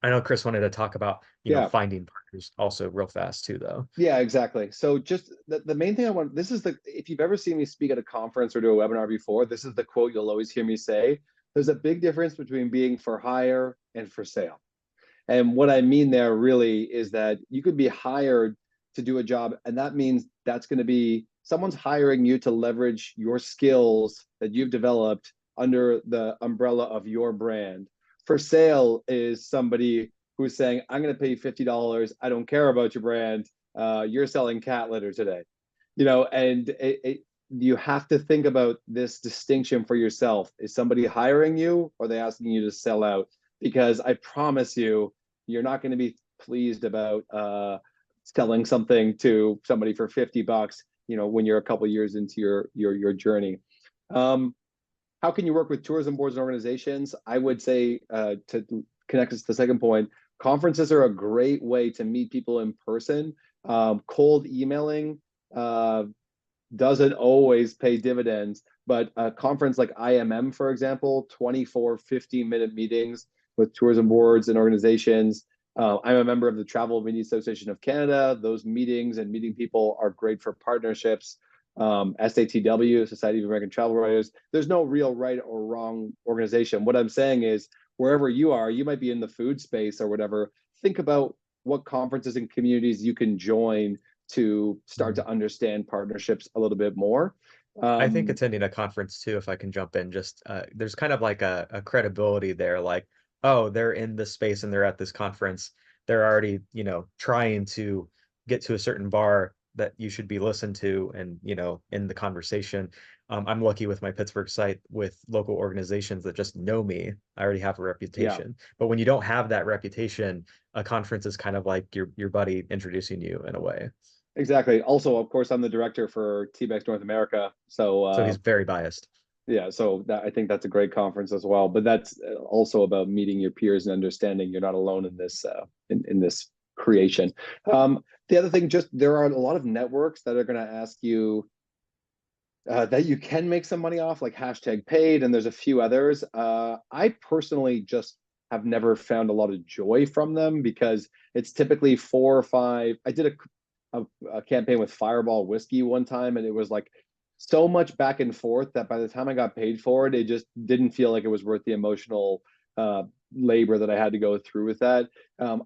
I know Chris wanted to talk about, Yeah. finding partners also real fast too, though. Yeah, exactly. So just the main thing I want, if you've ever seen me speak at a conference or do a webinar before, this is the quote you'll always hear me say. There's a big difference between being for hire and for sale. And what I mean there really is that you could be hired to do a job, and that means that's going to be someone's hiring you to leverage your skills that you've developed under the umbrella of your brand. For sale is somebody who's saying, I'm going to pay you $50. I don't care about your brand. You're selling cat litter today. And you have to think about this distinction for yourself. Is somebody hiring you, or are they asking you to sell out? Because I promise you, you're not going to be pleased about selling something to somebody for $50, when you're a couple years into your journey. How can you work with tourism boards and organizations? I would say, to connect us to the second point, conferences are a great way to meet people in person. Cold emailing doesn't always pay dividends, but a conference like IMM, for example, 24 15-minute meetings with tourism boards and organizations. I'm a member of the Travel Media Association of Canada. Those meetings and meeting people are great for partnerships. SATW, Society of American Travel Writers. There's no real right or wrong organization. What I'm saying is, wherever you are, you might be in the food space or whatever. Think about what conferences and communities you can join to start to understand partnerships a little bit more. I think attending a conference too, if I can jump in, just there's kind of like a credibility there, like, oh, they're in this space and they're at this conference. They're already, trying to get to a certain bar that you should be listened to and, in the conversation. I'm lucky with my Pittsburgh site with local organizations that just know me. I already have a reputation. But when you don't have that reputation, a conference is kind of like your buddy introducing you in a way. Exactly. Also, of course, I'm the director for TBEX North America. So he's very biased. Yeah, so I think that's a great conference as well. But that's also about meeting your peers and understanding you're not alone in this in this creation. The other thing, just there are a lot of networks that are going to ask you that you can make some money off, like #paid, and there's a few others. I personally just have never found a lot of joy from them because it's typically 4 or 5. I did a campaign with Fireball Whiskey one time, and it was like so much back and forth that by the time I got paid for it, it just didn't feel like it was worth the emotional labor that I had to go through with that.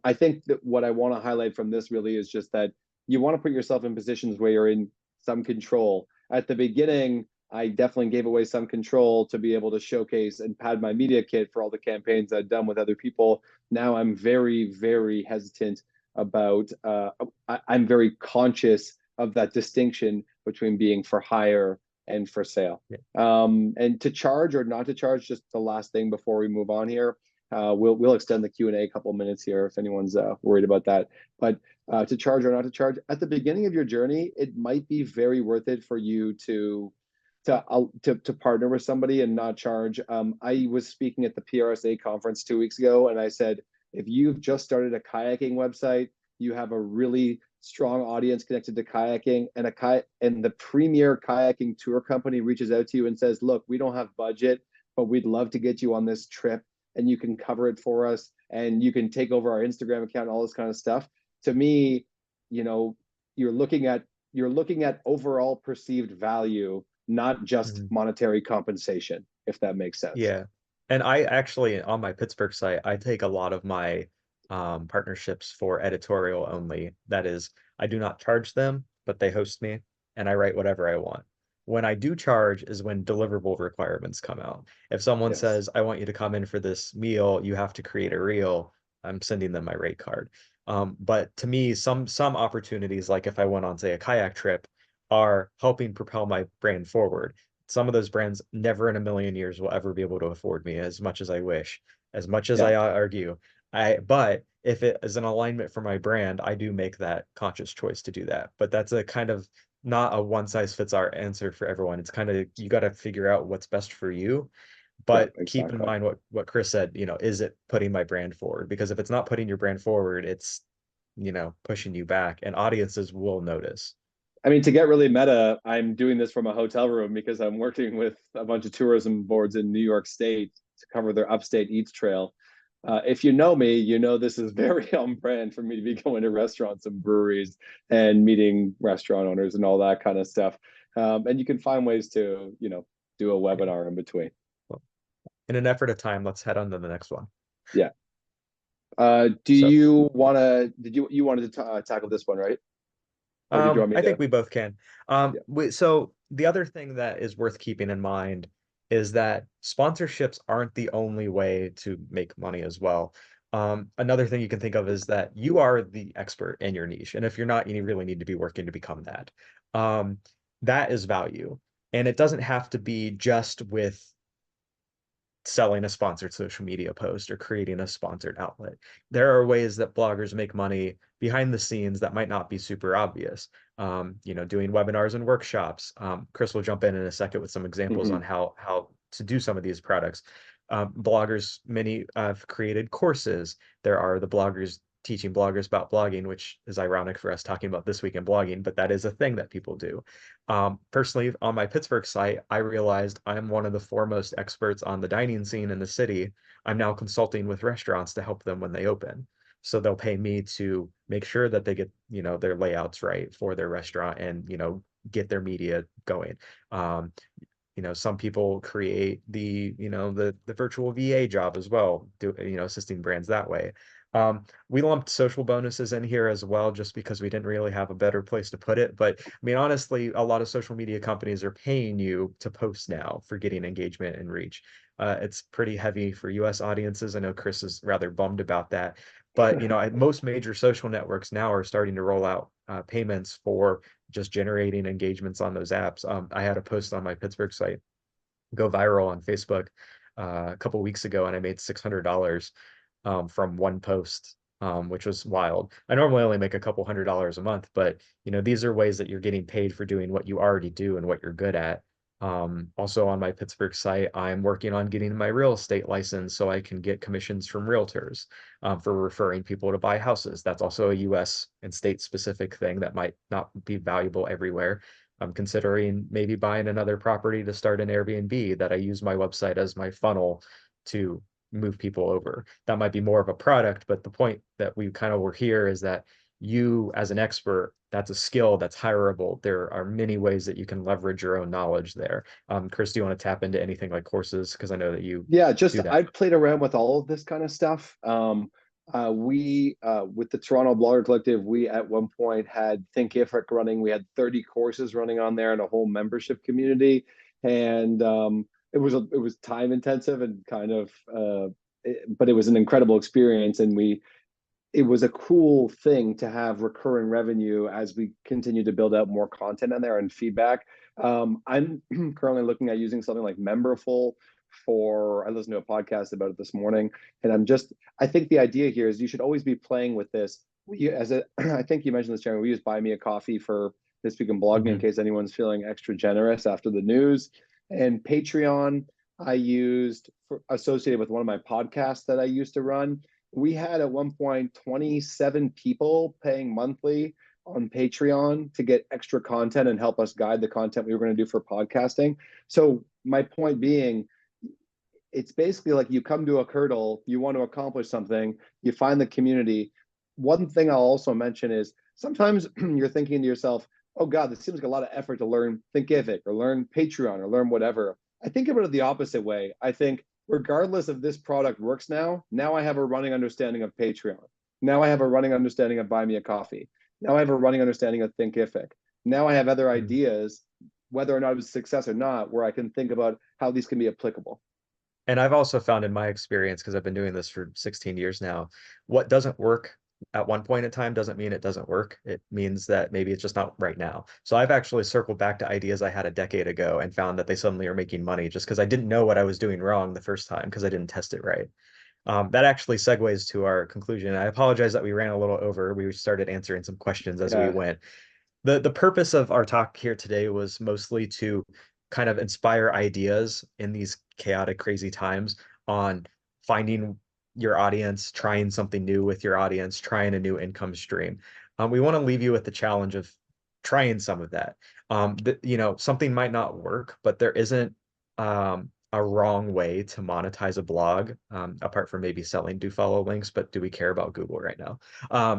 I think that what I want to highlight from this really is just that you want to put yourself in positions where you're in some control. At the beginning, I definitely gave away some control to be able to showcase and pad my media kit for all the campaigns I'd done with other people. Now I'm very, very hesitant about, I'm very conscious of that distinction between being for hire and for sale. Yeah. And to charge or not to charge, just the last thing before we move on here, we'll extend the Q&A a couple of minutes here if anyone's worried about that. But to charge or not to charge, at the beginning of your journey, it might be very worth it for you to partner with somebody and not charge. I was speaking at the PRSA conference 2 weeks ago, and I said, if you've just started a kayaking website, you have a really strong audience connected to kayaking, and the premier kayaking tour company reaches out to you and says, look, we don't have budget, but we'd love to get you on this trip and you can cover it for us and you can take over our Instagram account, all this kind of stuff. To me, you're looking at overall perceived value, not just monetary compensation, if that makes sense. Yeah. And I actually, on my Pittsburgh site, I take a lot of my partnerships for editorial only. That is, I do not charge them, but they host me and I write whatever I want. When I do charge is when deliverable requirements come out. If someone says, I want you to come in for this meal, you have to create a reel, I'm sending them my rate card. But to me, some opportunities, like if I went on, say, a kayak trip, are helping propel my brand forward. Some of those brands never in a million years will ever be able to afford me as much as I wish, as much as I argue. But if it is an alignment for my brand, I do make that conscious choice to do that. But that's a kind of not a one size fits all answer for everyone. It's kind of, you got to figure out what's best for you. But keep in mind what Chris said, is it putting my brand forward? Because if it's not putting your brand forward, it's, pushing you back, and audiences will notice. I mean, to get really meta, I'm doing this from a hotel room because I'm working with a bunch of tourism boards in New York State to cover their upstate Eats Trail. If you know me, this is very on brand for me to be going to restaurants and breweries and meeting restaurant owners and all that kind of stuff. And you can find ways to, do a webinar in between. in an effort of time, let's head on to the next one. Yeah. Do So you want to, you wanted to tackle this one, right? Or did you want me I think to? we both can. Yeah. So the other thing that is worth keeping in mind is that sponsorships aren't the only way to make money as well. Another thing you can think of is that you are the expert in your niche, and if you're not, you really need to be working to become that. Um, that is value, and it doesn't have to be just with selling a sponsored social media post or creating a sponsored outlet. There are ways that bloggers make money behind the scenes that might not be super obvious. Doing webinars and workshops. Chris will jump in a second with some examples Hmm. on how to do some of these products. Bloggers, many have created courses. There are the bloggers teaching bloggers about blogging, which is ironic for us talking about this week in blogging, but that is a thing that people do. Personally, on my Pittsburgh site, I realized I'm one of the foremost experts on the dining scene in the city. I'm now consulting with restaurants to help them when they open. So they'll pay me to make sure that they get, their layouts right for their restaurant and, get their media going. Um, some people create the virtual VA job as well, assisting brands that way. We lumped social bonuses in here as well, just because we didn't really have a better place to put it. But I mean, honestly, a lot of social media companies are paying you to post now for getting engagement and reach. It's pretty heavy for US audiences. I know Chris is rather bummed about that. But most major social networks now are starting to roll out payments for just generating engagements on those apps. I had a post on my Pittsburgh site go viral on Facebook a couple weeks ago, and I made $600 from one post, which was wild. I normally only make a couple $100s a month, but these are ways that you're getting paid for doing what you already do and what you're good at. Also on my Pittsburgh site, I'm working on getting my real estate license so I can get commissions from realtors for referring people to buy houses. That's also a US and state specific thing that might not be valuable everywhere. I'm considering maybe buying another property to start an Airbnb that I use my website as my funnel to move people over. That might be more of a product, but the point that we kind of were here is that you as an expert, that's a skill that's hireable. There are many ways that you can leverage your own knowledge there. Chris, do you want to tap into anything like courses? Because I know that you Yeah, just do that. I've played around with all of this kind of stuff. We with the Toronto Blogger Collective, we at one point had Thinkific running. We had 30 courses running on there and a whole membership community. And it was time intensive and kind of but it was an incredible experience. And it was a cool thing to have recurring revenue as we continue to build out more content on there and feedback. I'm currently looking at using something like Memberful I listened to a podcast about it this morning, and I think the idea here is you should always be playing with this. I think you mentioned this, Jeremy, we use Buy Me a Coffee for This Week in Blogging in Mhm. case anyone's feeling extra generous after the news. And Patreon, I used associated with one of my podcasts that I used to run. We had at one point 27 people paying monthly on Patreon to get extra content and help us guide the content we were going to do for podcasting. So my point being, it's basically like you come to a hurdle, you want to accomplish something, you find the community. One thing I'll also mention is sometimes you're thinking to yourself, oh God, this seems like a lot of effort to learn Thinkific or learn Patreon or learn whatever. I think about it the opposite way. I think regardless of this product works now I have a running understanding of Patreon. Now I have a running understanding of Buy Me a Coffee. Now I have a running understanding of Thinkific. Now I have other Mhm. ideas, whether or not it was a success or not, where I can think about how these can be applicable. And I've also found in my experience, because I've been doing this for 16 years now, what doesn't work at one point in time doesn't mean it doesn't work. It means that maybe it's just not right now. So I've actually circled back to ideas I had a decade ago and found that they suddenly are making money just because I didn't know what I was doing wrong the first time because I didn't test it right. That actually segues to our conclusion. I apologize that we ran a little over. We started answering some questions as we Yeah. went. The purpose of our talk here today was mostly to kind of inspire ideas in these chaotic, crazy times on finding your audience, trying something new with your audience, trying a new income stream. We want to leave you with the challenge of trying some of that. Something might not work, but there isn't a wrong way to monetize a blog, apart from maybe selling do follow links, but do we care about Google right now?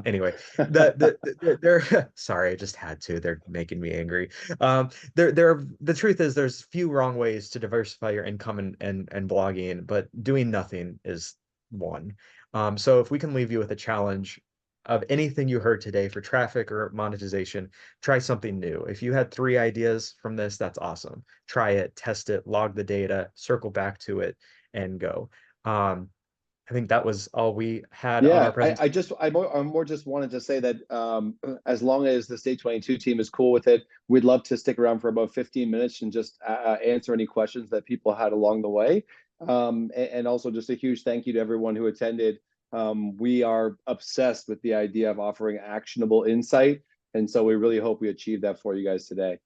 Anyway, they're sorry, I just had to. They're making me angry. The truth is there's few wrong ways to diversify your income and blogging, but doing nothing is one. So if we can leave you with a challenge of anything you heard today for traffic or monetization, try something new. If you had 3 ideas from this, that's awesome. Try it, test it, log the data, circle back to it, and go. I think that was all we had on our Yeah, presentation. I more just wanted to say that as long as the Stay22 team is cool with it, we'd love to stick around for about 15 minutes and just answer any questions that people had along the way. And also just a huge thank you to everyone who attended. We are obsessed with the idea of offering actionable insight, and so we really hope we achieve that for you guys today.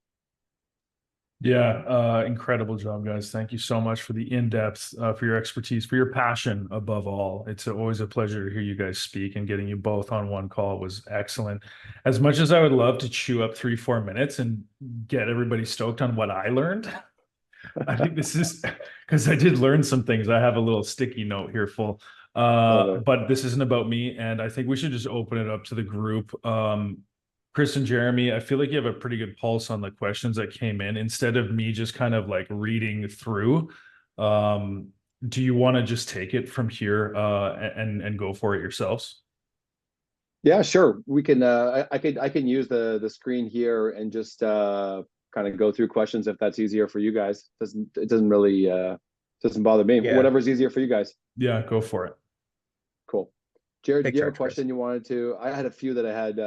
Yeah, incredible job, guys. Thank you so much for the in-depth, for your expertise, for your passion above all. It's always a pleasure to hear you guys speak, and getting you both on one call was excellent. As much as I would love to chew up 3-4 minutes and get everybody stoked on what I learned, I think this is because I did learn some things. I have a little sticky note here full. Love it. But this isn't about me, and I think we should just open it up to the group. Chris and Jeremy, I feel like you have a pretty good pulse on the questions that came in. Instead of me just kind of like reading through, do you want to just take it from here and go for it yourselves? Yeah, sure. We can. I can use the screen here and just kind of go through questions if that's easier for you guys. It doesn't really doesn't bother me. Yeah, Whatever's easier for you guys. Yeah, go for it. Cool. Jared, did take you have a charge, Chris. question you wanted to? I had a few that I had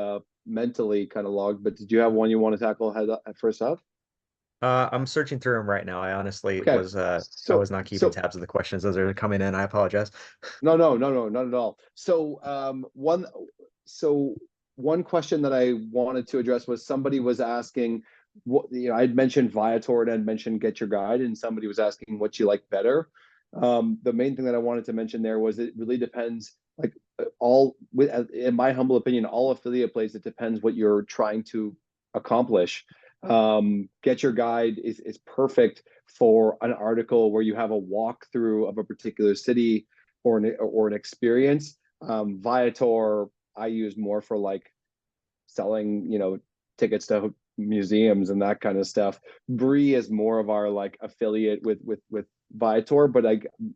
mentally kind of logged, but did you have one you want to tackle head first up? I'm searching through them right now. I honestly Okay. was So not keeping so tabs of the questions as they're coming in. I apologize. no, not at all. So one question that I wanted to address was somebody was asking what, I'd mentioned Viator and I'd mentioned Get Your Guide, and somebody was asking what you like better. The main thing that I wanted to mention there was it really depends, like in my humble opinion, all affiliate plays, it depends what you're trying to accomplish. Get Your Guide is perfect for an article where you have a walkthrough of a particular city or an experience. Viator I use more for like selling, tickets to museums and that kind of stuff. Bree is more of our like affiliate with Viator, but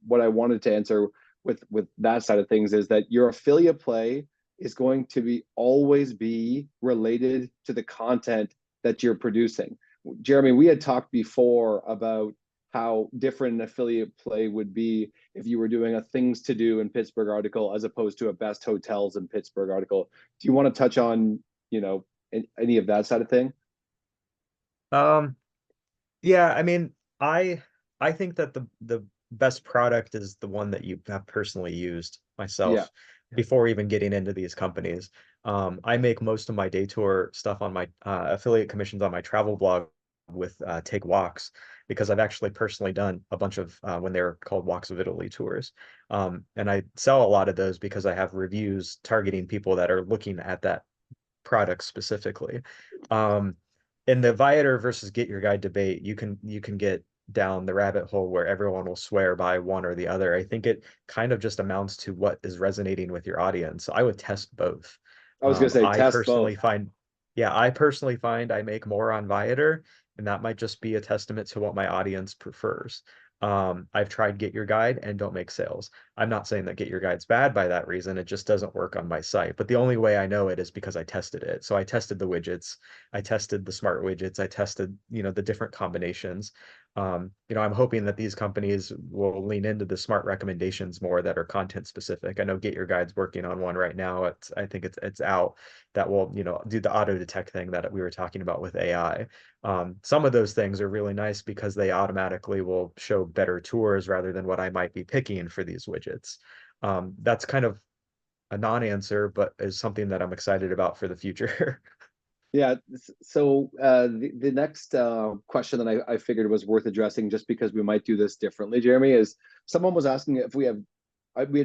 what I wanted to answer with that side of things is that your affiliate play is going to always be related to the content that you're producing. Jeremy, we had talked before about how different an affiliate play would be if you were doing a things to do in Pittsburgh article as opposed to a best hotels in Pittsburgh article. Do you want to touch on, any of that side of thing? Um, yeah, I mean, I I think that the best product is the one that you have personally used Yeah, myself before even getting into these companies. I make most of my day tour stuff on my affiliate commissions on my travel blog with Take Walks because I've actually personally done a bunch of when they were called Walks of Italy tours. And I sell a lot of those because I have reviews targeting people that are looking at that product specifically. Um, in the Viator versus Get Your Guide debate, you can get down the rabbit hole where everyone will swear by one or the other. I think it kind of just amounts to what is resonating with your audience. I would test both. I was gonna say I test personally both. find, yeah, I personally find I make more on Viator, and that might just be a testament to what my audience prefers. I've tried Get Your Guide and don't make sales. I'm not saying that Get Your Guide's bad by that reason. It just doesn't work on my site. But the only way I know it is because I tested it. So I tested the widgets, I tested the smart widgets, I tested, the different combinations. I'm hoping that these companies will lean into the smart recommendations more that are content specific. I know Get Your Guide's working on one right now. I think it's out that will, do the auto detect thing that we were talking about with AI. Some of those things are really nice because they automatically will show better tours rather than what I might be picking for these widgets. That's kind of a non-answer, but is something that I'm excited about for the future. Yeah. So the next question that I figured was worth addressing, just because we might do this differently, Jeremy, is someone was asking if we had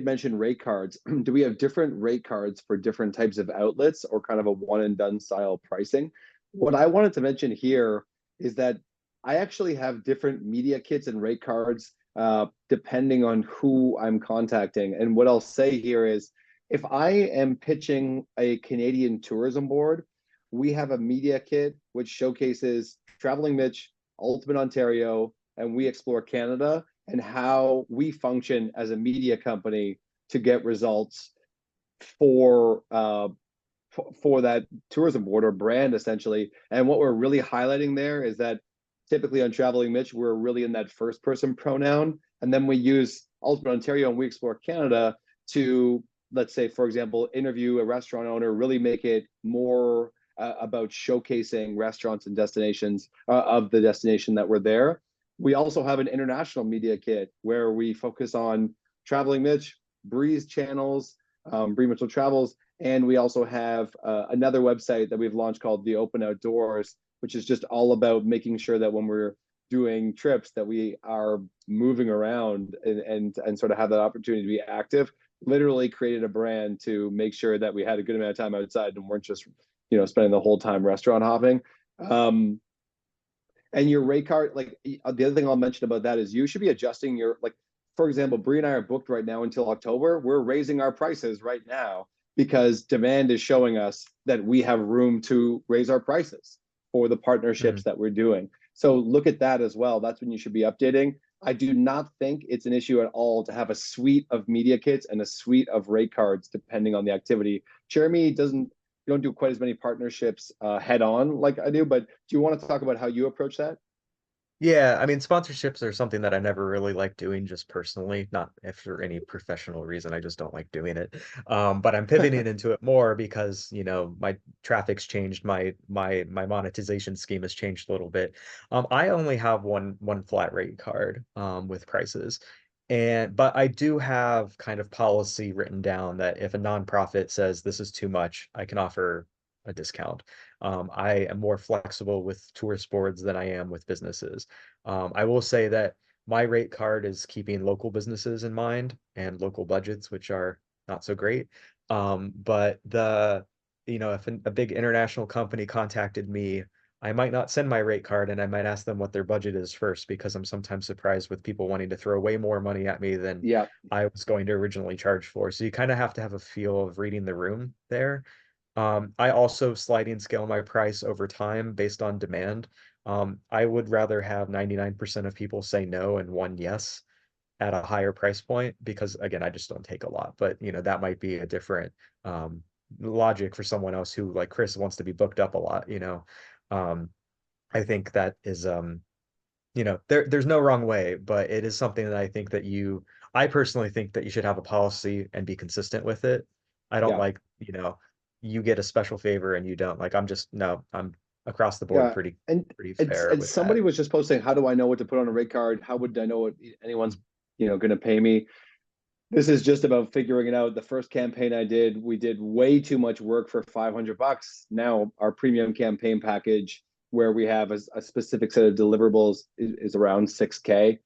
mentioned rate cards. Do we have different rate cards for different types of outlets, or kind of a one and done style pricing? What I wanted to mention here is that I actually have different media kits and rate cards depending on who I'm contacting. And what I'll say here is, if I am pitching a Canadian tourism board, we have a media kit which showcases Traveling Mitch, Ultimate Ontario, and We Explore Canada, and how we function as a media company to get results for for that tourism board or brand, essentially. And what we're really highlighting there is that typically on Traveling Mitch, we're really in that first person pronoun. And then we use Ultimate Ontario and We Explore Canada to, let's say, for example, interview a restaurant owner, really make it more about showcasing restaurants and destinations of the destination that we're there. We also have an international media kit where we focus on Traveling Mitch, Breeze channels, Bree Mitchell Travels, and we also have another website that we've launched called The Open Outdoors, which is just all about making sure that when we're doing trips that we are moving around and sort of have that opportunity to be active. Literally created a brand to make sure that we had a good amount of time outside and weren't just, spending the whole time restaurant hopping. And your rate card, like the other thing I'll mention about that is you should be adjusting your, like, for example, Bree and I are booked right now until October. We're raising our prices right now because demand is showing us that we have room to raise our prices for the partnerships that we're doing. So look at that as well. That's when you should be updating. I do not think it's an issue at all to have a suite of media kits and a suite of rate cards depending on the activity. Jeremy you don't do quite as many partnerships head on like I do, but do you want to talk about how you approach that? Yeah, I mean, sponsorships are something that I never really like doing just personally, not if for any professional reason. I just don't like doing it. But I'm pivoting into it more because, my traffic's changed, my monetization scheme has changed a little bit. I only have one flat rate card with prices. But I do have kind of policy written down that if a nonprofit says this is too much, I can offer a discount. I am more flexible with tourist boards than I am with businesses. I will say that my rate card is keeping local businesses in mind and local budgets, which are not so great. But if a big international company contacted me, I might not send my rate card and I might ask them what their budget is first because I'm sometimes surprised with people wanting to throw way more money at me than Yeah. I was going to originally charge for. So you kind of have to have a feel of reading the room there. I also sliding scale my price over time based on demand. I would rather have 99% of people say no and one yes at a higher price point because again, I just don't take a lot. But that might be a different logic for someone else who, like Chris, wants to be booked up a lot. Um, I think that is there's no wrong way, but it is something that I personally think that you should have a policy and be consistent with it. I don't Yeah. like, you get a special favor and you don't. Like I'm across the board Yeah. pretty And fair and with that. somebody was just posting, how do I know what to put on a rate card? How would I know what anyone's, going to pay me? This is just about figuring it out. The first campaign I did, we did way too much work for $500. Now our premium campaign package, where we have a specific set of deliverables, is around 6K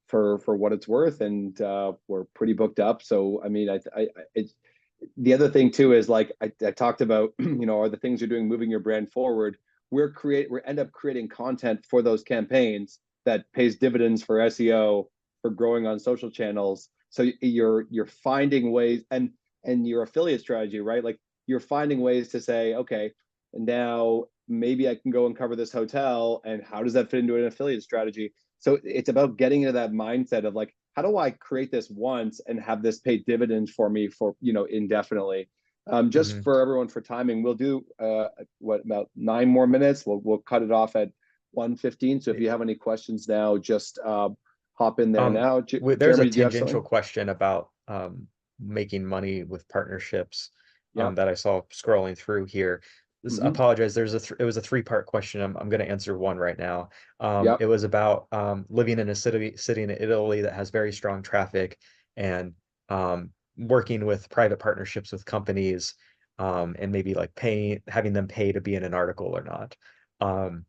for what it's worth, and we're pretty booked up. So I mean, it's the other thing too is like I talked about, are the things you're doing moving your brand forward. We end up creating content for those campaigns that pays dividends for SEO, for growing on social channels. So you're finding ways, and your affiliate strategy, right? Like you're finding ways to say, okay, and now maybe I can go and cover this hotel, and how does that fit into an affiliate strategy? So it's about getting into that mindset of like, how do I create this once and have this pay dividends for me for, indefinitely? Just Mhm. for everyone for timing, we'll do about 9 more minutes. We'll cut it off at 1:15. So if you have any questions now, just hop in there now. There's a Jeremy, do you have tangential something? question about making money with partnerships Yeah. that I saw scrolling through here. Hmm. Apologize. It was a three-part question. I'm going to answer one right now. Yep. It was about living in a city in Italy that has very strong traffic and working with private partnerships with companies and maybe like having them pay to be in an article or not. Um,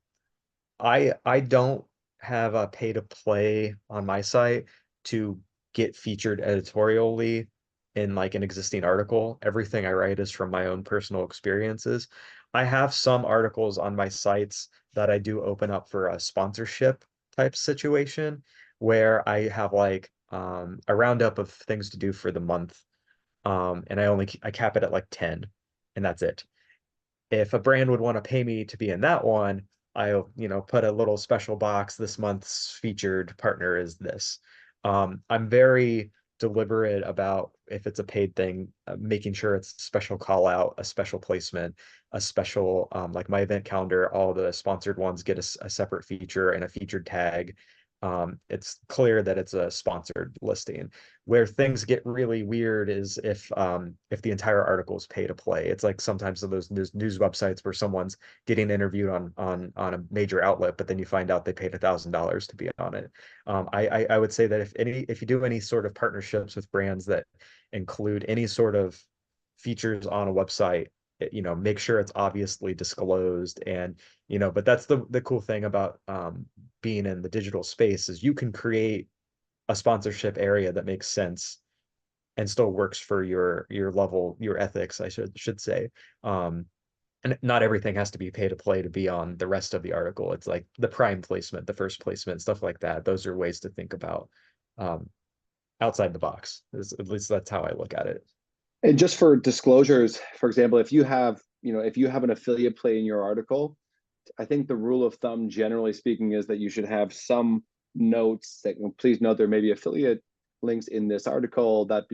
I don't have a pay to play on my site to get featured editorially in like an existing article. Everything I write is from my own personal experiences. I have some articles on my sites that I do open up for a sponsorship type situation. where I have like a roundup of things to do for the month. And I cap it at like 10, and that's it. If a brand would want to pay me to be in that one, I'll, put a little special box. This month's featured partner is this. I'm very deliberate about if it's a paid thing, making sure it's a special call out, a special placement, a special, like my event calendar, all the sponsored ones get a separate feature and a featured tag. It's clear that it's a sponsored listing. Where things get really weird is if the entire article is pay to play. It's like sometimes those news websites where someone's getting interviewed on a major outlet, but then you find out they paid $1,000 to be on it. I would say that if you do any sort of partnerships with brands that include any sort of features on a website, make sure it's obviously disclosed. And but that's the cool thing about being in the digital space is you can create a sponsorship area that makes sense and still works for your level, your ethics, I should say. And not everything has to be pay to play to be on the rest of the article. It's like the prime placement, the first placement, stuff like that. Those are ways to think about um, outside the box. At least that's how I look at it. And just for disclosures, for example, if you have, if you have an affiliate play in your article, I think the rule of thumb, generally speaking, is that you should have some notes that, please note there may be affiliate links in this article that,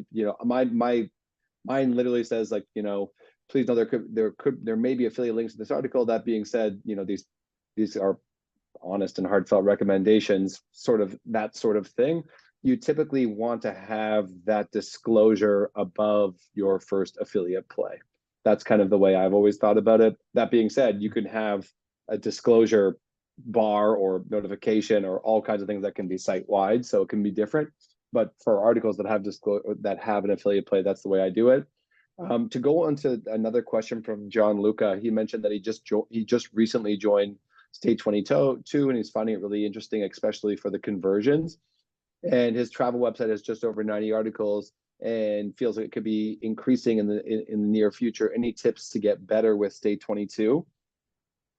mine literally says like, please note there may be affiliate links in this article. That being said, these are honest and heartfelt recommendations, sort of that sort of thing. You typically want to have that disclosure above your first affiliate play. That's kind of the way I've always thought about it. That being said, you can have a disclosure bar or notification or all kinds of things that can be site wide, so it can be different. But for articles that have an affiliate play, that's the way I do it. To go on to another question from John Luca, he mentioned that he just recently joined Stay22, and he's finding it really interesting, especially for the conversions. And his travel website has just over 90 articles and feels like it could be increasing in the near future. Any tips to get better with Stay22?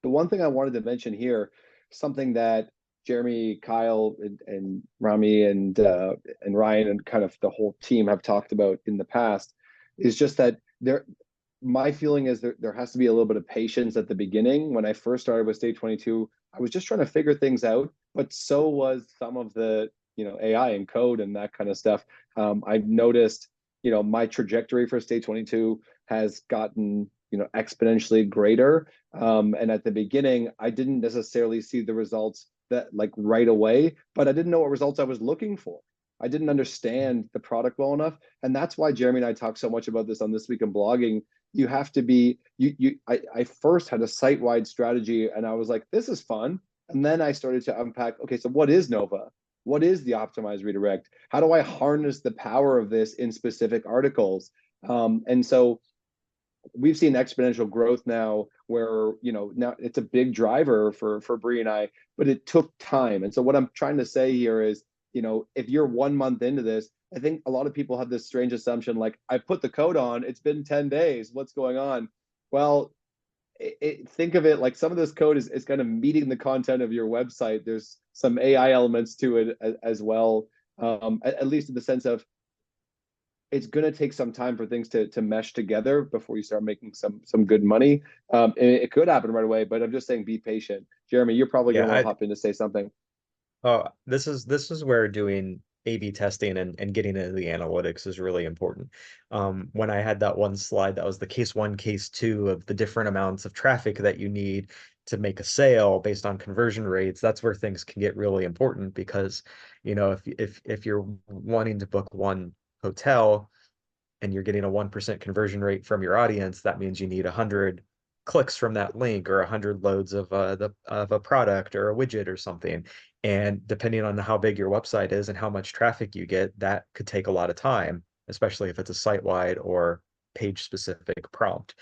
The one thing I wanted to mention here, something that Jeremy, Kyle, and Rami and Ryan and kind of the whole team have talked about in the past, is just that my feeling is there has to be a little bit of patience at the beginning. When I first started with Stay22, I was just trying to figure things out, but so was some of the AI and code and that kind of stuff. I've noticed my trajectory for Stay22 has gotten exponentially greater. And at the beginning, I didn't necessarily see the results that like right away, but I didn't know what results I was looking for. I didn't understand the product well enough. And that's why Jeremy and I talk so much about this on This Week in Blogging. You have to be, I first had a site-wide strategy and I was like, this is fun. And then I started to unpack, okay, so what is Nova? What is the optimized redirect? How do I harness the power of this in specific articles? And so we've seen exponential growth now where, now it's a big driver for Bree and I, but it took time. And so what I'm trying to say here is, if you're 1 month into this, I think a lot of people have this strange assumption, like, I put the code on, it's been 10 days, what's going on? Well, think of it like some of this code is kind of meeting the content of your website. There's some AI elements to it as well, at least in the sense of it's going to take some time for things to mesh together before you start making some good money. It could happen right away, but I'm just saying be patient. Jeremy, you're probably going to want to hop in to say something. Oh, this is where doing A/B testing and getting into the analytics is really important. When I had that one slide that was the case one, case two of the different amounts of traffic that you need to make a sale based on conversion rates, that's where things can get really important because, if you're wanting to book one hotel and you're getting a 1% conversion rate from your audience, that means you need 100 clicks from that link or 100 loads of a product or a widget or something. And depending on how big your website is and how much traffic you get, that could take a lot of time, especially if it's a site-wide or page-specific prompt.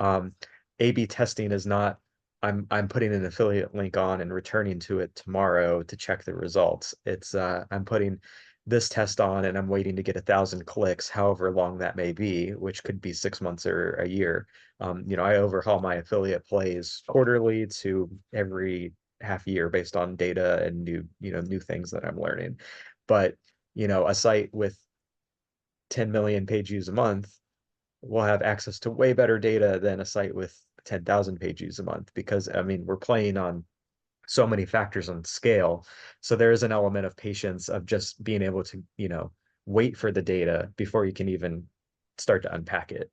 A/B testing is not, I'm putting an affiliate link on and returning to it tomorrow to check the results. It's I'm putting this test on and I'm waiting to get 1,000 clicks, however long that may be, which could be 6 months or a year. I overhaul my affiliate plays quarterly to every half year based on data and new things that I'm learning. But, a site with 10 million page views a month will have access to way better data than a site with 10,000 page views a month, because I mean, we're playing on so many factors on scale. So there is an element of patience of just being able to, wait for the data before you can even start to unpack it.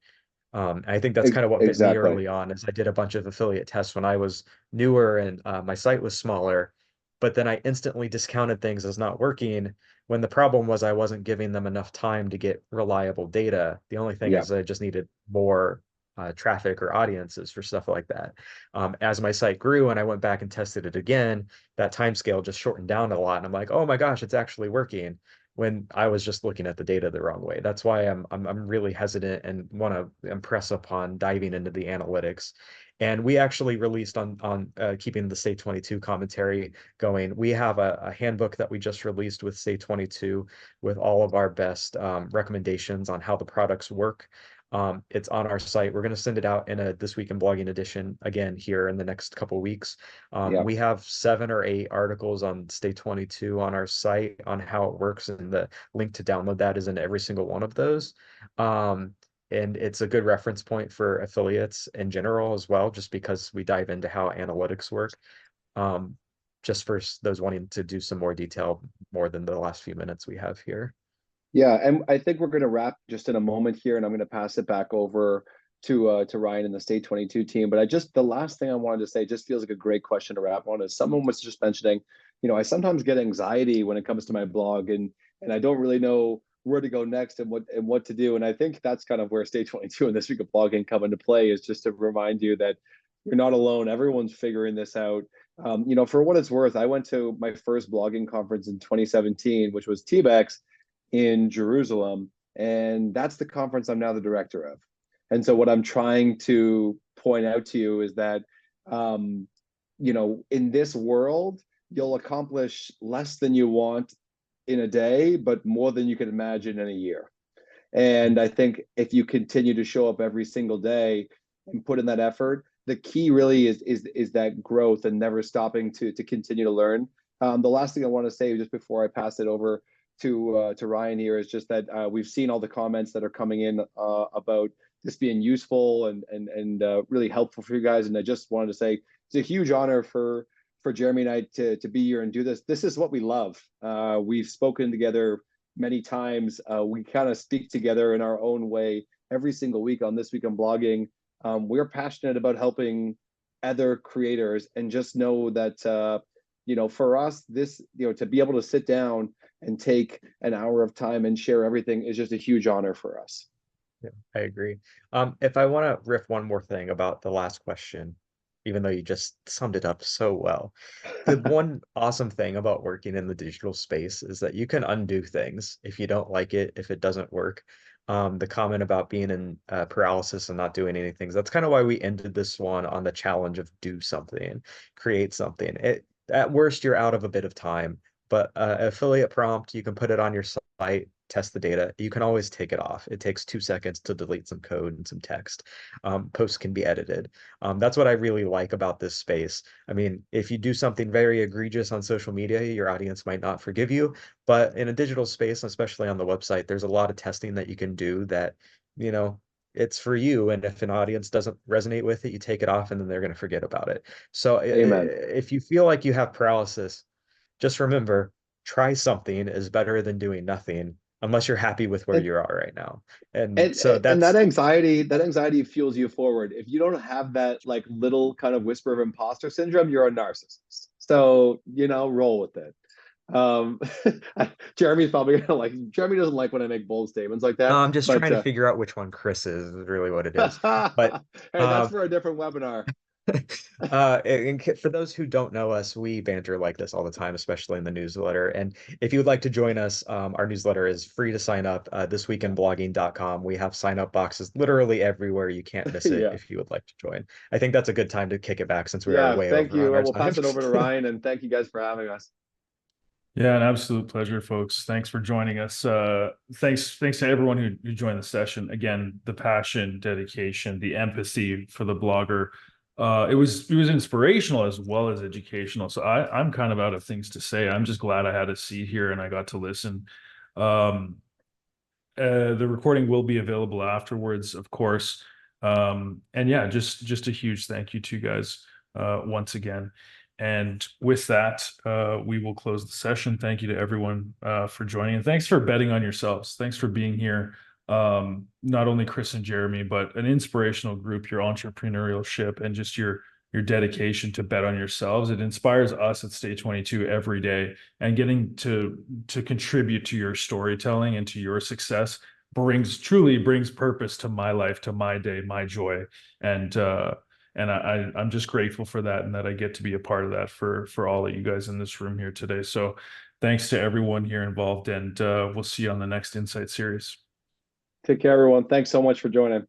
I think that's kind of what bit me Exactly. early on, is I did a bunch of affiliate tests when I was newer and my site was smaller, but then I instantly discounted things as not working when the problem was I wasn't giving them enough time to get reliable data. The only thing Yeah. is I just needed more traffic or audiences for stuff like that. As my site grew and I went back and tested it again, that time scale just shortened down a lot. And I'm like, oh my gosh, it's actually working, when I was just looking at the data the wrong way. That's why I'm really hesitant and want to impress upon diving into the analytics. And we actually released on keeping the Stay22 commentary going. We have a handbook that we just released with Stay22 with all of our best recommendations on how the products work. It's on our site. We're going to send it out in a This Week in Blogging edition again here in the next couple of weeks. Yeah. We have 7 or 8 articles on Stay22 on our site on how it works, and the link to download that is in every single one of those. And it's a good reference point for affiliates in general as well, just because we dive into how analytics work. Just for those wanting to do some more detail, more than the last few minutes we have here. Yeah, and I think we're going to wrap just in a moment here, and I'm going to pass it back over to Ryan and the Stay22 team. But the last thing I wanted to say, just feels like a great question to wrap on, is someone was just mentioning, I sometimes get anxiety when it comes to my blog, and I don't really know where to go next and what to do. And I think that's kind of where Stay22 and This Week of Blogging come into play, is just to remind you that you're not alone. Everyone's figuring this out. For what it's worth, I went to my first blogging conference in 2017, which was TBEX in Jerusalem, and that's the conference I'm now the director of. And so what I'm trying to point out to you is that, in this world, you'll accomplish less than you want in a day, but more than you can imagine in a year. And I think if you continue to show up every single day and put in that effort, the key really is that growth and never stopping to continue to learn. The last thing I want to say just before I pass it over to Ryan here is just that we've seen all the comments that are coming in about this being useful and really helpful for you guys. And I just wanted to say it's a huge honor for Jeremy and I to be here and do this. This is what we love. We've spoken together many times. We kind of speak together in our own way every single week on This Week in Blogging. We're passionate about helping other creators, and just know that for us, this to be able to sit down and take an hour of time and share everything is just a huge honor for us. Yeah, I agree. If I want to riff one more thing about the last question, even though you just summed it up so well, the one awesome thing about working in the digital space is that you can undo things if you don't like it, if it doesn't work. The comment about being in paralysis and not doing anything, that's kind of why we ended this one on the challenge of do something, create something. At worst, you're out of a bit of time, but affiliate prompt, you can put it on your site, test the data. You can always take it off. It takes 2 seconds to delete some code and some text. Posts can be edited. That's what I really like about this space. I mean, if you do something very egregious on social media, your audience might not forgive you. But in a digital space, especially on the website, there's a lot of testing that you can do that, it's for you. And if an audience doesn't resonate with it, you take it off and then they're going to forget about it. So Amen. if you feel like you have paralysis, just remember, try something is better than doing nothing, unless you're happy with where And, you are right now. And and so and that that's anxiety fuels you forward. If you don't have that like little kind of whisper of imposter syndrome, you're a narcissist. So roll with it. Um, Jeremy's probably gonna Jeremy doesn't like when I make bold statements like no, that, I'm just but trying to figure out which one Chris is really what it is. But hey, that's um for a different webinar. and for those who don't know us, we banter like this all the time, especially in the newsletter. And if you would like to join us, our newsletter is free to sign up, thisweekinblogging.com. We have sign up boxes literally everywhere. You can't miss it Yeah. if you would like to join. I think that's a good time to kick it back since we are Yeah, way thank over you. on our We'll time. pass it over to Ryan, and thank you guys for having us. Yeah, an absolute pleasure, folks. Thanks for joining us. Thanks to everyone who joined the session. Again, the passion, dedication, the empathy for the blogger it was inspirational as well as educational. So I'm kind of out of things to say. I'm just glad I had a seat here and I got to listen. Um, the recording will be available afterwards, of course. And yeah, just a huge thank you to you guys once again. And with that, we will close the session. Thank you to everyone for joining, and thanks for betting on yourselves. Thanks for being here. Not only Chris and Jeremy, but an inspirational group, your entrepreneurship and just your dedication to bet on yourselves. It inspires us at Stay22 every day, and getting to contribute to your storytelling and to your success truly brings purpose to my life, to my day, my joy. And I'm just grateful for that, and that I get to be a part of that for all of you guys in this room here today. So thanks to everyone here involved, and we'll see you on the next Insight series. Take care, everyone. Thanks so much for joining.